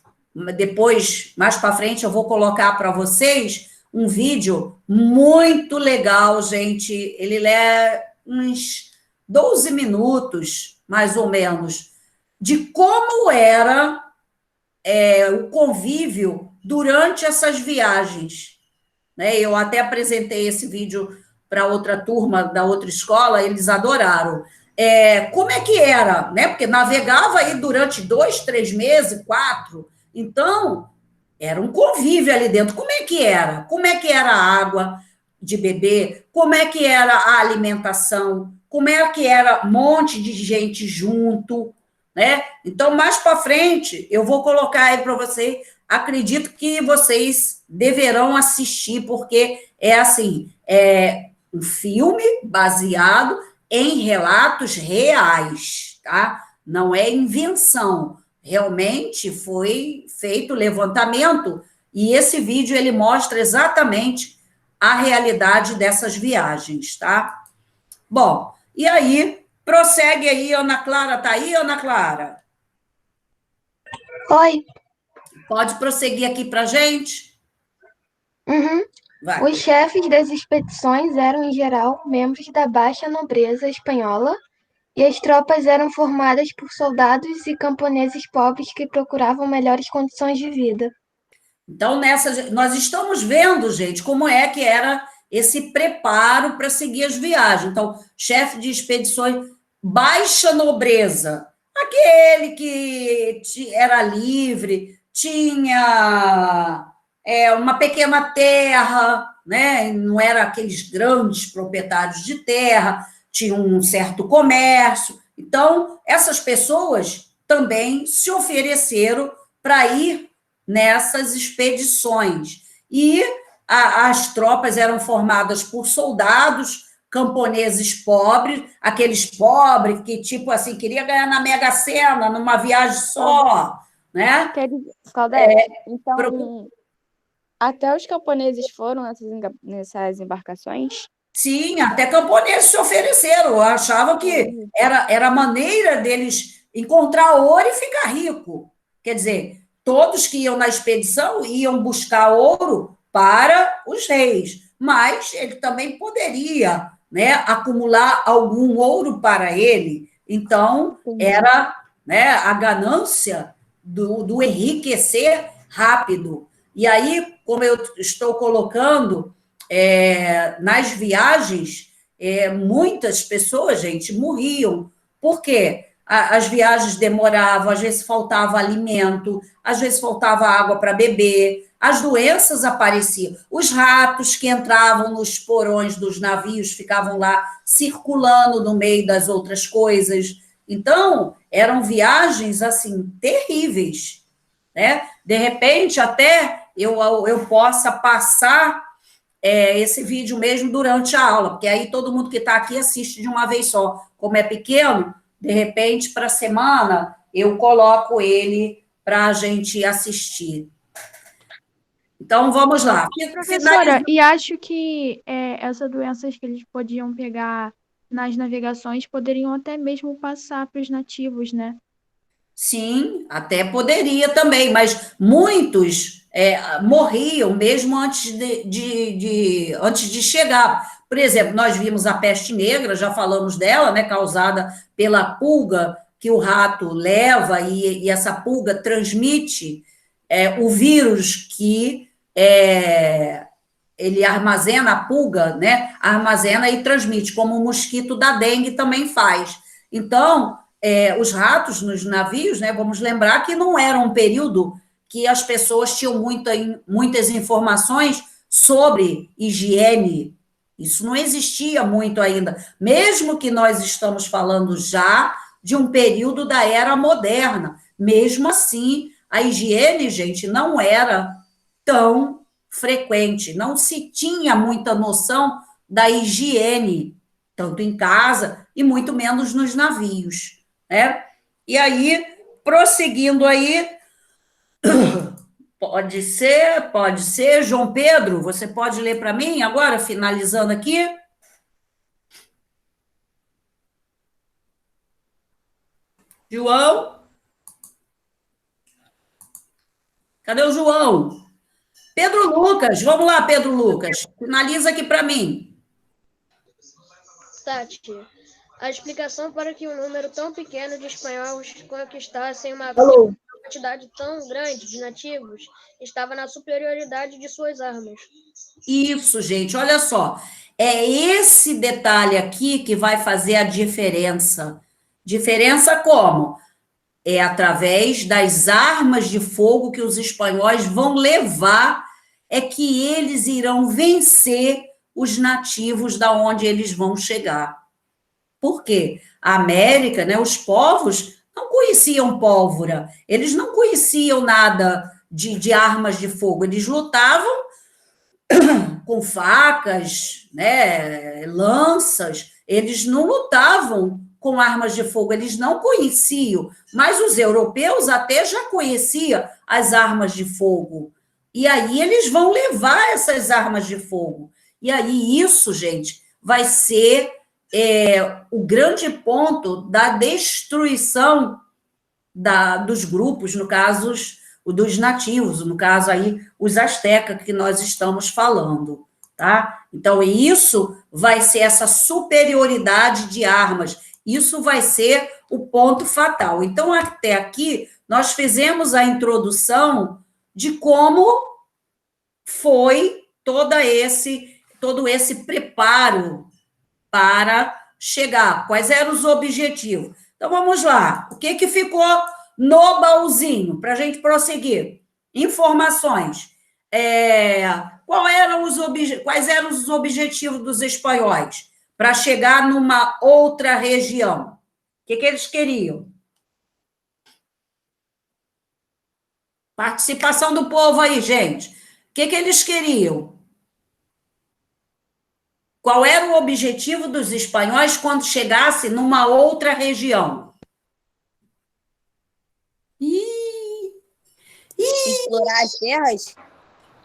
depois, mais para frente, eu vou colocar para vocês, um vídeo muito legal, gente. Ele é uns 12 minutos, mais ou menos, de como era o convívio durante essas viagens, né? Eu até apresentei esse vídeo para outra turma da outra escola, eles adoraram. Como é que era, né? Porque navegava aí durante 2, 3 meses, 4. Então, era um convívio ali dentro. Como é que era? Como é que era a água de beber? Como é que era a alimentação? Como é que era um monte de gente junto, né? Então, mais para frente, eu vou colocar aí para vocês. Acredito que vocês deverão assistir, porque é assim, um filme baseado em relatos reais, tá? Não é invenção. Realmente foi feito levantamento e esse vídeo ele mostra exatamente a realidade dessas viagens, tá? Bom, e aí, prossegue aí, Ana Clara, tá aí, Ana Clara? Oi. Pode prosseguir aqui pra gente? Uhum. Vai. Os chefes das expedições eram, em geral, membros da baixa nobreza espanhola, e as tropas eram formadas por soldados e camponeses pobres que procuravam melhores condições de vida. Então, nós estamos vendo, gente, como é que era esse preparo para seguir as viagens. Então, chefe de expedições, baixa nobreza, aquele que era livre, tinha uma pequena terra, né? Não era aqueles grandes proprietários de terra, tinha um certo comércio. Então, essas pessoas também se ofereceram para ir nessas expedições. E as tropas eram formadas por soldados, camponeses pobres, aqueles pobres que, tipo assim, queria ganhar na Mega Sena, numa viagem só, né? Claudete, então, até os camponeses foram nessas embarcações? Sim, até camponeses se ofereceram, achavam que era a maneira deles encontrar ouro e ficar rico. Quer dizer, todos que iam na expedição iam buscar ouro para os reis, mas ele também poderia, né, acumular algum ouro para ele. Então, era, né, a ganância do enriquecer rápido. E aí, como eu estou colocando, nas viagens, muitas pessoas, gente, morriam. Por quê? As viagens demoravam, às vezes faltava alimento, às vezes faltava água para beber, as doenças apareciam. Os ratos que entravam nos porões dos navios ficavam lá circulando no meio das outras coisas. Então, eram viagens, assim, terríveis, né? De repente, até eu possa passar esse vídeo mesmo durante a aula, porque aí todo mundo que está aqui assiste de uma vez só. Como é pequeno, de repente, para a semana, eu coloco ele para a gente assistir. Então, vamos lá. Professora, e acho que essas doenças que eles podiam pegar nas navegações poderiam até mesmo passar para os nativos, né? Sim, até poderia também, mas muitos morriam mesmo antes antes de chegar. Por exemplo, nós vimos a peste negra, já falamos dela, né, causada pela pulga que o rato leva, e essa pulga transmite o vírus que ele armazena, a pulga, né, armazena e transmite, como o mosquito da dengue também faz. Então, os ratos nos navios, né, vamos lembrar que não era um período que as pessoas tinham muitas informações sobre higiene. Isso não existia muito ainda, mesmo que nós estamos falando já de um período da era moderna. Mesmo assim, a higiene, gente, não era tão frequente, não se tinha muita noção da higiene, tanto em casa e muito menos nos navios. E aí, prosseguindo aí, pode ser, João Pedro, você pode ler para mim agora, finalizando aqui? João? Cadê o João? Pedro Lucas, vamos lá, Pedro Lucas, finaliza aqui para mim. Tati, a explicação para que um número tão pequeno de espanhóis conquistassem uma Alô? quantidade tão grande de nativos estava na superioridade de suas armas. Isso, gente, olha só. É esse detalhe aqui que vai fazer a diferença. Diferença como? É através das armas de fogo que os espanhóis vão levar, é que eles irão vencer os nativos da onde eles vão chegar. Por quê? A América, né, os povos não conheciam pólvora, eles não conheciam nada de armas de fogo, eles lutavam com facas, né, lanças, eles não lutavam com armas de fogo, eles não conheciam, mas os europeus até já conheciam as armas de fogo, e aí eles vão levar essas armas de fogo, e aí isso, gente, vai ser o grande ponto da destruição dos grupos, no caso, dos nativos, no caso aí, os astecas que nós estamos falando, tá? Então, isso vai ser essa superioridade de armas, isso vai ser o ponto fatal. Então, até aqui, nós fizemos a introdução de como foi todo esse preparo para chegar, quais eram os objetivos. Então, vamos lá, o que ficou no baúzinho, para a gente prosseguir? Informações. Quais eram os objetivos dos espanhóis para chegar numa outra região? O que eles queriam? Participação do povo aí, gente. O que eles queriam? Qual era o objetivo dos espanhóis quando chegasse numa outra região? Explorar as terras?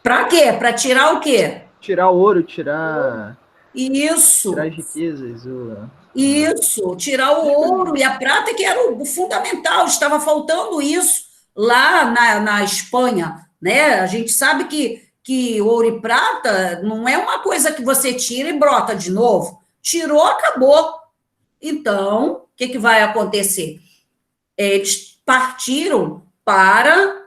Para quê? Para tirar o quê? Tirar ouro, tirar Isso. as riquezas. Isso, tirar o ouro e a prata, que era o fundamental, estava faltando isso lá na Espanha, né? A gente sabe que ouro e prata não é uma coisa que você tira e brota de novo. Tirou, acabou. Então, o que vai acontecer? Eles partiram para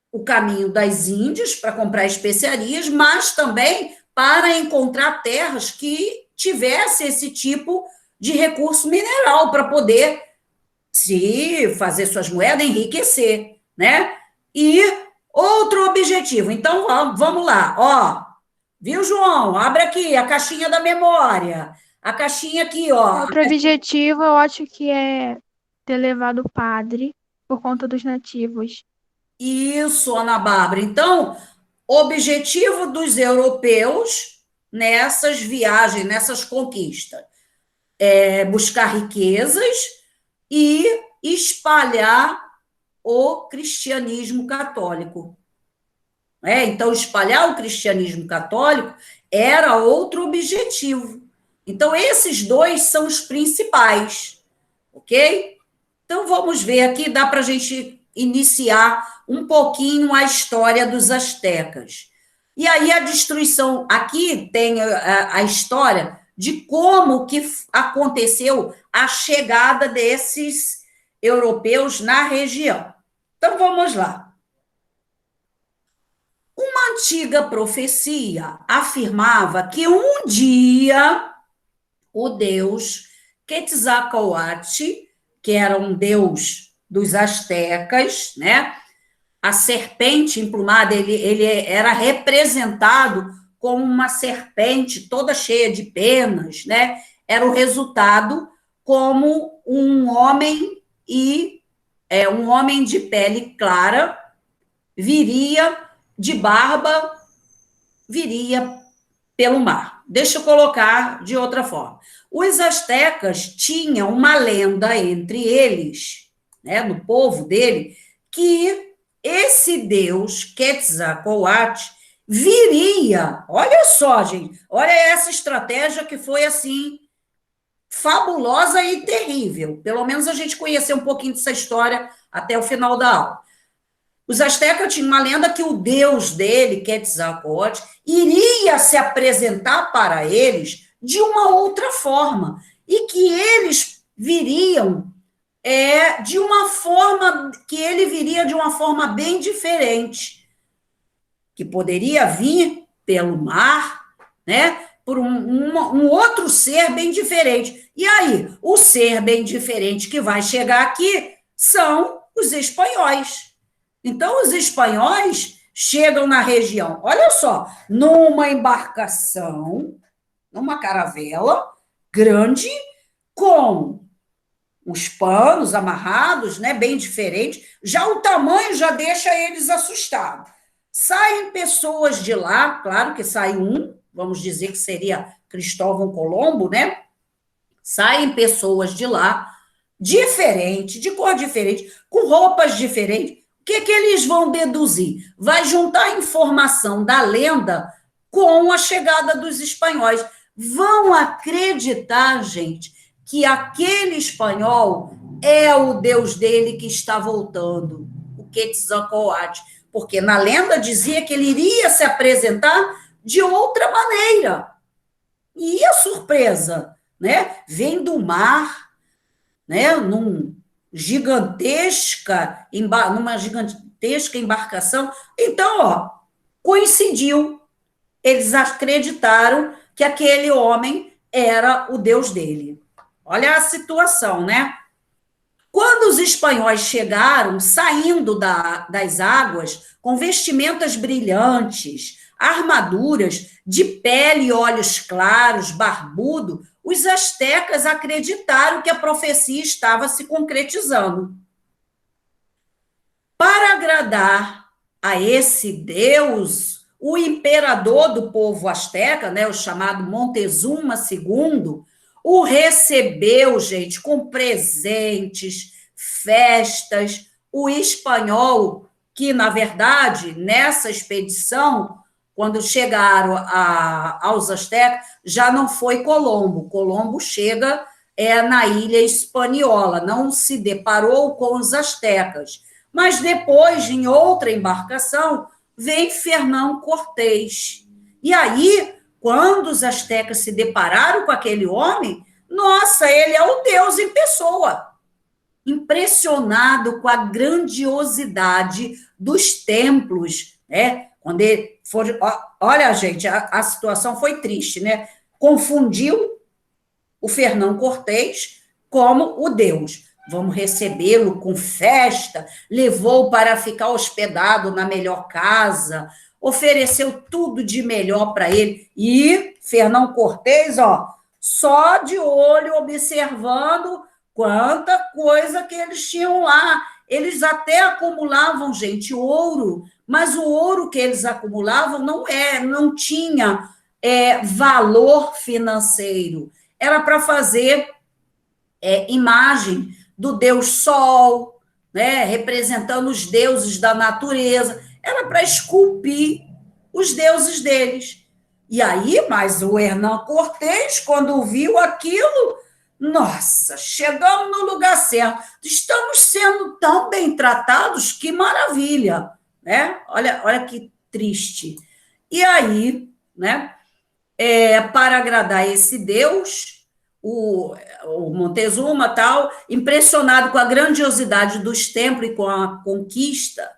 o caminho das Índias para comprar especiarias, mas também para encontrar terras que tivesse esse tipo de recurso mineral para poder se fazer suas moedas, enriquecer, né? E outro objetivo. Então, vamos lá. Ó, viu, João? Abre aqui a caixinha da memória. A caixinha aqui, ó. Outro objetivo, eu acho que é ter levado o padre por conta dos nativos. Isso, Ana Bárbara. Então, objetivo dos europeus nessas viagens, nessas conquistas, é buscar riquezas e espalhar o cristianismo católico. Então, espalhar o cristianismo católico era outro objetivo. Então, esses dois são os principais, ok? Então, vamos ver aqui, dá para a gente iniciar um pouquinho a história dos astecas. E aí a destruição, aqui tem a história de como que aconteceu a chegada desses europeus na região. Então, vamos lá. Uma antiga profecia afirmava que um dia o deus Quetzalcoatl, que era um deus dos astecas, né? A serpente emplumada, ele era representado como uma serpente toda cheia de penas, né? Era o resultado como um homem um homem de pele clara viria de barba, viria pelo mar. Deixa eu colocar de outra forma. Os astecas tinham uma lenda entre eles, né, no povo dele, que esse deus, Quetzalcoatl, viria, olha só, gente, olha essa estratégia que foi, assim, fabulosa e terrível. Pelo menos a gente conheceu um pouquinho dessa história até o final da aula. Os astecas tinham uma lenda que o deus dele, Quetzalcoatl, iria se apresentar para eles de uma outra forma. e que eles viriam de uma forma, que ele viria de uma forma bem diferente, que poderia vir pelo mar, né, por um outro ser bem diferente. E aí, o ser bem diferente que vai chegar aqui são os espanhóis. Então, os espanhóis chegam na região, olha só, numa embarcação, numa caravela grande, com os panos amarrados, né, bem diferente. Já o tamanho já deixa eles assustados. Saem pessoas de lá, claro que sai um, vamos dizer que seria Cristóvão Colombo, né? Saem pessoas de lá, diferente, de cor diferente, com roupas diferentes. O que eles vão deduzir? Vai juntar a informação da lenda com a chegada dos espanhóis. Vão acreditar, gente, que aquele espanhol é o Deus dele que está voltando, o Quetzalcóatl, porque na lenda dizia que ele iria se apresentar de outra maneira. E a surpresa, né? Vem do mar, né? Numa gigantesca embarcação. Então, coincidiu. Eles acreditaram que aquele homem era o Deus dele. Olha a situação, né? Quando os espanhóis chegaram, saindo das águas, com vestimentas brilhantes, armaduras de pele e olhos claros, barbudo, os astecas acreditaram que a profecia estava se concretizando. Para agradar a esse Deus, o imperador do povo asteca, né, o chamado Montezuma II, o recebeu, gente, com presentes, festas. O espanhol, que, na verdade, nessa expedição, quando chegaram aos astecas, já não foi Colombo. Colombo chega na ilha Hispaniola, não se deparou com os astecas. Mas depois, em outra embarcação, vem Fernão Cortés. E aí, quando os astecas se depararam com aquele homem, nossa, ele é o Deus em pessoa. Impressionado com a grandiosidade dos templos, né? Quando ele for, olha, gente, a situação foi triste, né? Confundiu o Fernão Cortés como o Deus. Vamos recebê-lo com festa, levou para ficar hospedado na melhor casa, ofereceu tudo de melhor para ele. E Fernão Cortés, só de olho observando quanta coisa que eles tinham lá. Eles até acumulavam, gente, ouro, mas o ouro que eles acumulavam não tinha valor financeiro. Era para fazer imagem do Deus Sol, né, representando os deuses da natureza. Era para esculpir os deuses deles. E aí, mas o Hernán Cortés, quando viu aquilo, nossa, chegamos no lugar certo, estamos sendo tão bem tratados, que maravilha, né? Olha que triste. E aí, né, para agradar esse Deus, o Montezuma, tal, impressionado com a grandiosidade dos templos e com a conquista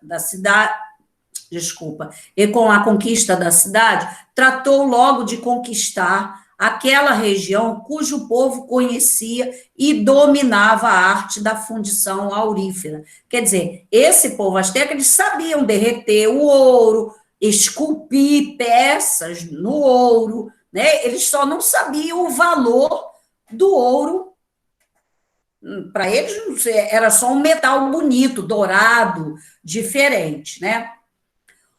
da cidade, tratou logo de conquistar aquela região cujo povo conhecia e dominava a arte da fundição aurífera. Quer dizer, esse povo asteca, eles sabiam derreter o ouro, esculpir peças no ouro, né? Eles só não sabiam o valor do ouro. Para eles era só um metal bonito, dourado, diferente, né?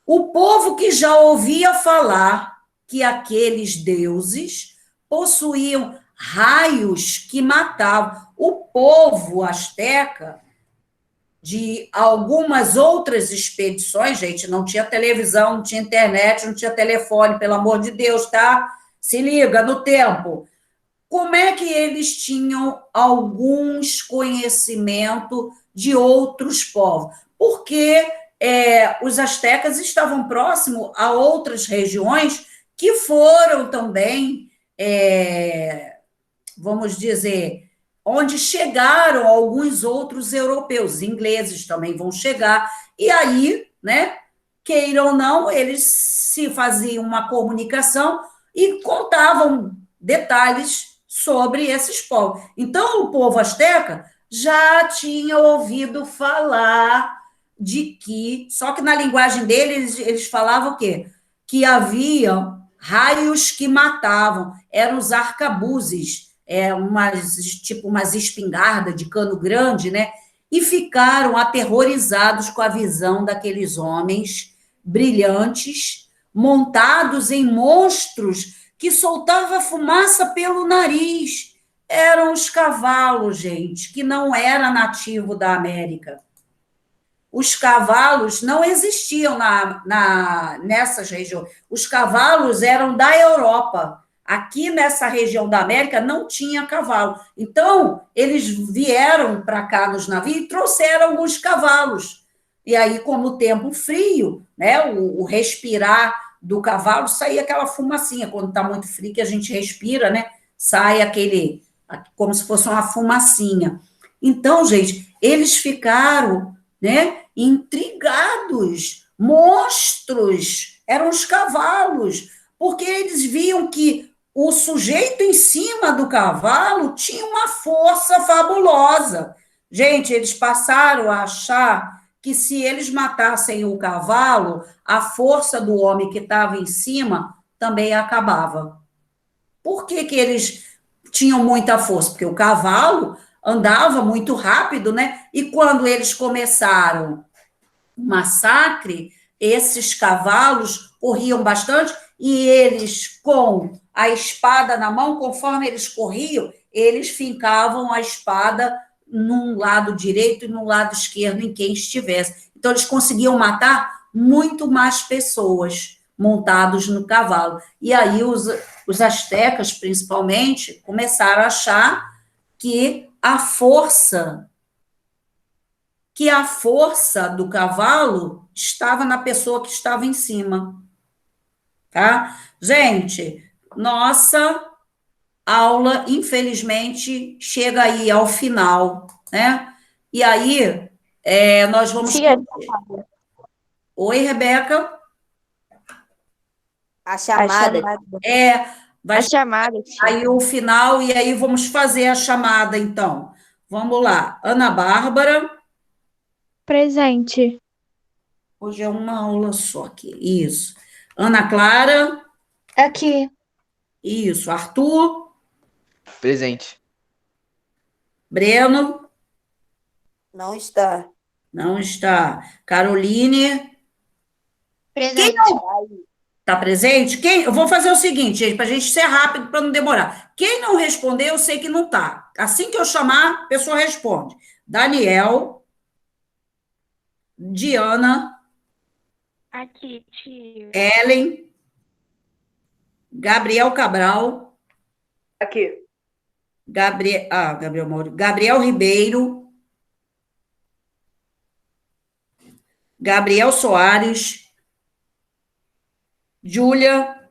O povo que já ouvia falar que aqueles deuses possuíam raios que matavam. O povo asteca, de algumas outras expedições, gente, não tinha televisão, não tinha internet, não tinha telefone, pelo amor de Deus, tá? Se liga no tempo. Como é que eles tinham alguns conhecimentos de outros povos? Porque os astecas estavam próximos a outras regiões que foram também vamos dizer, onde chegaram alguns outros europeus, ingleses também vão chegar, e aí, né, queiram ou não, eles se faziam uma comunicação e contavam detalhes sobre esses povos. Então, o povo asteca já tinha ouvido falar de que, só que na linguagem deles, eles falavam o quê? Que havia raios que matavam, eram os arcabuzes, tipo umas espingardas de cano grande, né? E ficaram aterrorizados com a visão daqueles homens brilhantes, montados em monstros que soltavam fumaça pelo nariz. Eram os cavalos, gente, que não era nativo da América. Os cavalos não existiam nessas regiões. Os cavalos eram da Europa. Aqui nessa região da América não tinha cavalo. Então, eles vieram para cá nos navios e trouxeram alguns cavalos. E aí, como o tempo frio, né, o respirar do cavalo, saía aquela fumacinha. Quando está muito frio, que a gente respira, né, sai aquele, como se fosse uma fumacinha. Então, gente, eles ficaram, né, intrigados, monstros, eram os cavalos, porque eles viam que o sujeito em cima do cavalo tinha uma força fabulosa. Gente, eles passaram a achar que se eles matassem o cavalo, a força do homem que estava em cima também acabava. Por que que eles tinham muita força? Porque o cavalo andava muito rápido, né? E quando eles começaram o massacre, esses cavalos corriam bastante e eles, com a espada na mão, conforme eles corriam, eles fincavam a espada num lado direito e no lado esquerdo em quem estivesse. Então, eles conseguiam matar muito mais pessoas montados no cavalo. E aí, os astecas, principalmente, começaram a achar que a força do cavalo estava na pessoa que estava em cima, tá? Gente, nossa aula, infelizmente, chega aí ao final, né? E aí, nós vamos... Oi, Rebeca? A chamada. Vai A chamada. aí o final, e aí vamos fazer a chamada, então. Vamos lá. Ana Bárbara. Presente. Hoje é uma aula só aqui. Isso. Ana Clara. Aqui. Isso. Arthur. Presente. Breno. Não está. Não está. Caroline. Presente. Está presente? Eu vou fazer o seguinte, gente, para a gente ser rápido, para não demorar. Quem não responder, eu sei que não está. Assim que eu chamar, a pessoa responde. Daniel. Diana. Aqui, tio. Ellen. Gabriel Cabral. Aqui. Gabriel Mauro. Gabriel Ribeiro. Gabriel Soares. Júlia.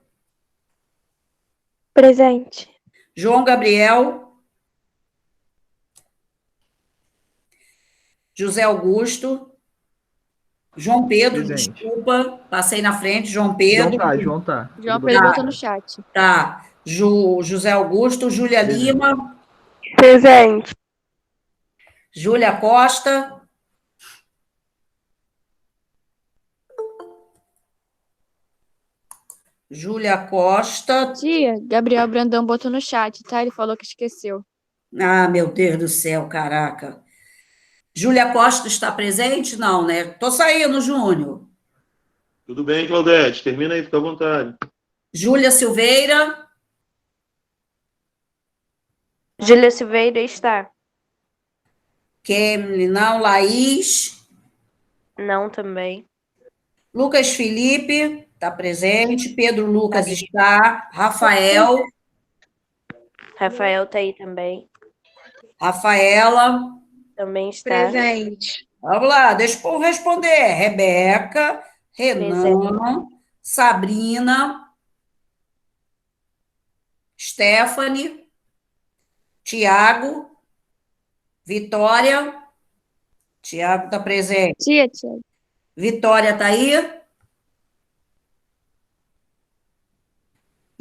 Presente. João Gabriel. José Augusto. João Pedro, Presente. desculpa, passei na frente, João Pedro. João tá. João Tudo Pedro bem. botou no chat. Tá. José Augusto, Júlia Presente. Lima, Presente. Júlia Costa. Júlia Costa. Tia, Gabriel Brandão botou no chat, tá? Ele falou que esqueceu. Ah, meu Deus do céu, caraca. Júlia Costa está presente? Não, né? Tô saindo, Júnior. Tudo bem, Claudete? Termina aí, fica à vontade. Júlia Silveira. Júlia Silveira está. Kemily, não. Laís. Não também. Lucas Felipe, está presente. Pedro Lucas está. Rafael. Rafael tá aí também. Rafaela. Também está. Presente. Vamos lá, deixa o povo responder. Rebeca, Renan, Sabrina, Stephanie, Tiago, Vitória. Tiago está presente. Tia. Vitória está aí?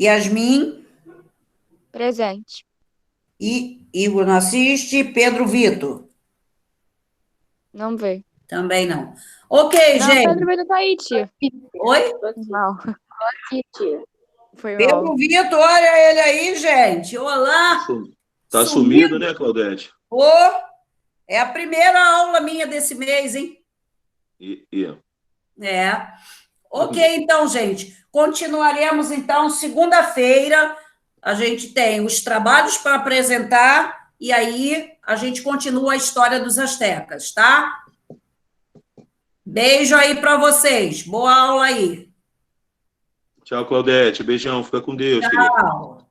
Yasmin? Presente. E Igor não assiste. Pedro Vitor? Não veio. Também não. Ok, Não, gente. Pedro Vitor tá aí, tia. Oi? Não. Foi Pedro mal. Vitor, olha ele aí, gente. Olá. Tá sumido, né, Claudete? Ô, é a primeira aula minha desse mês, hein? É. Ok, então, gente. Continuaremos, então, segunda-feira. A gente tem os trabalhos para apresentar e aí a gente continua a história dos astecas, tá? Beijo aí para vocês. Boa aula aí. Tchau, Claudete. Beijão. Fica com Deus, querida. Tchau.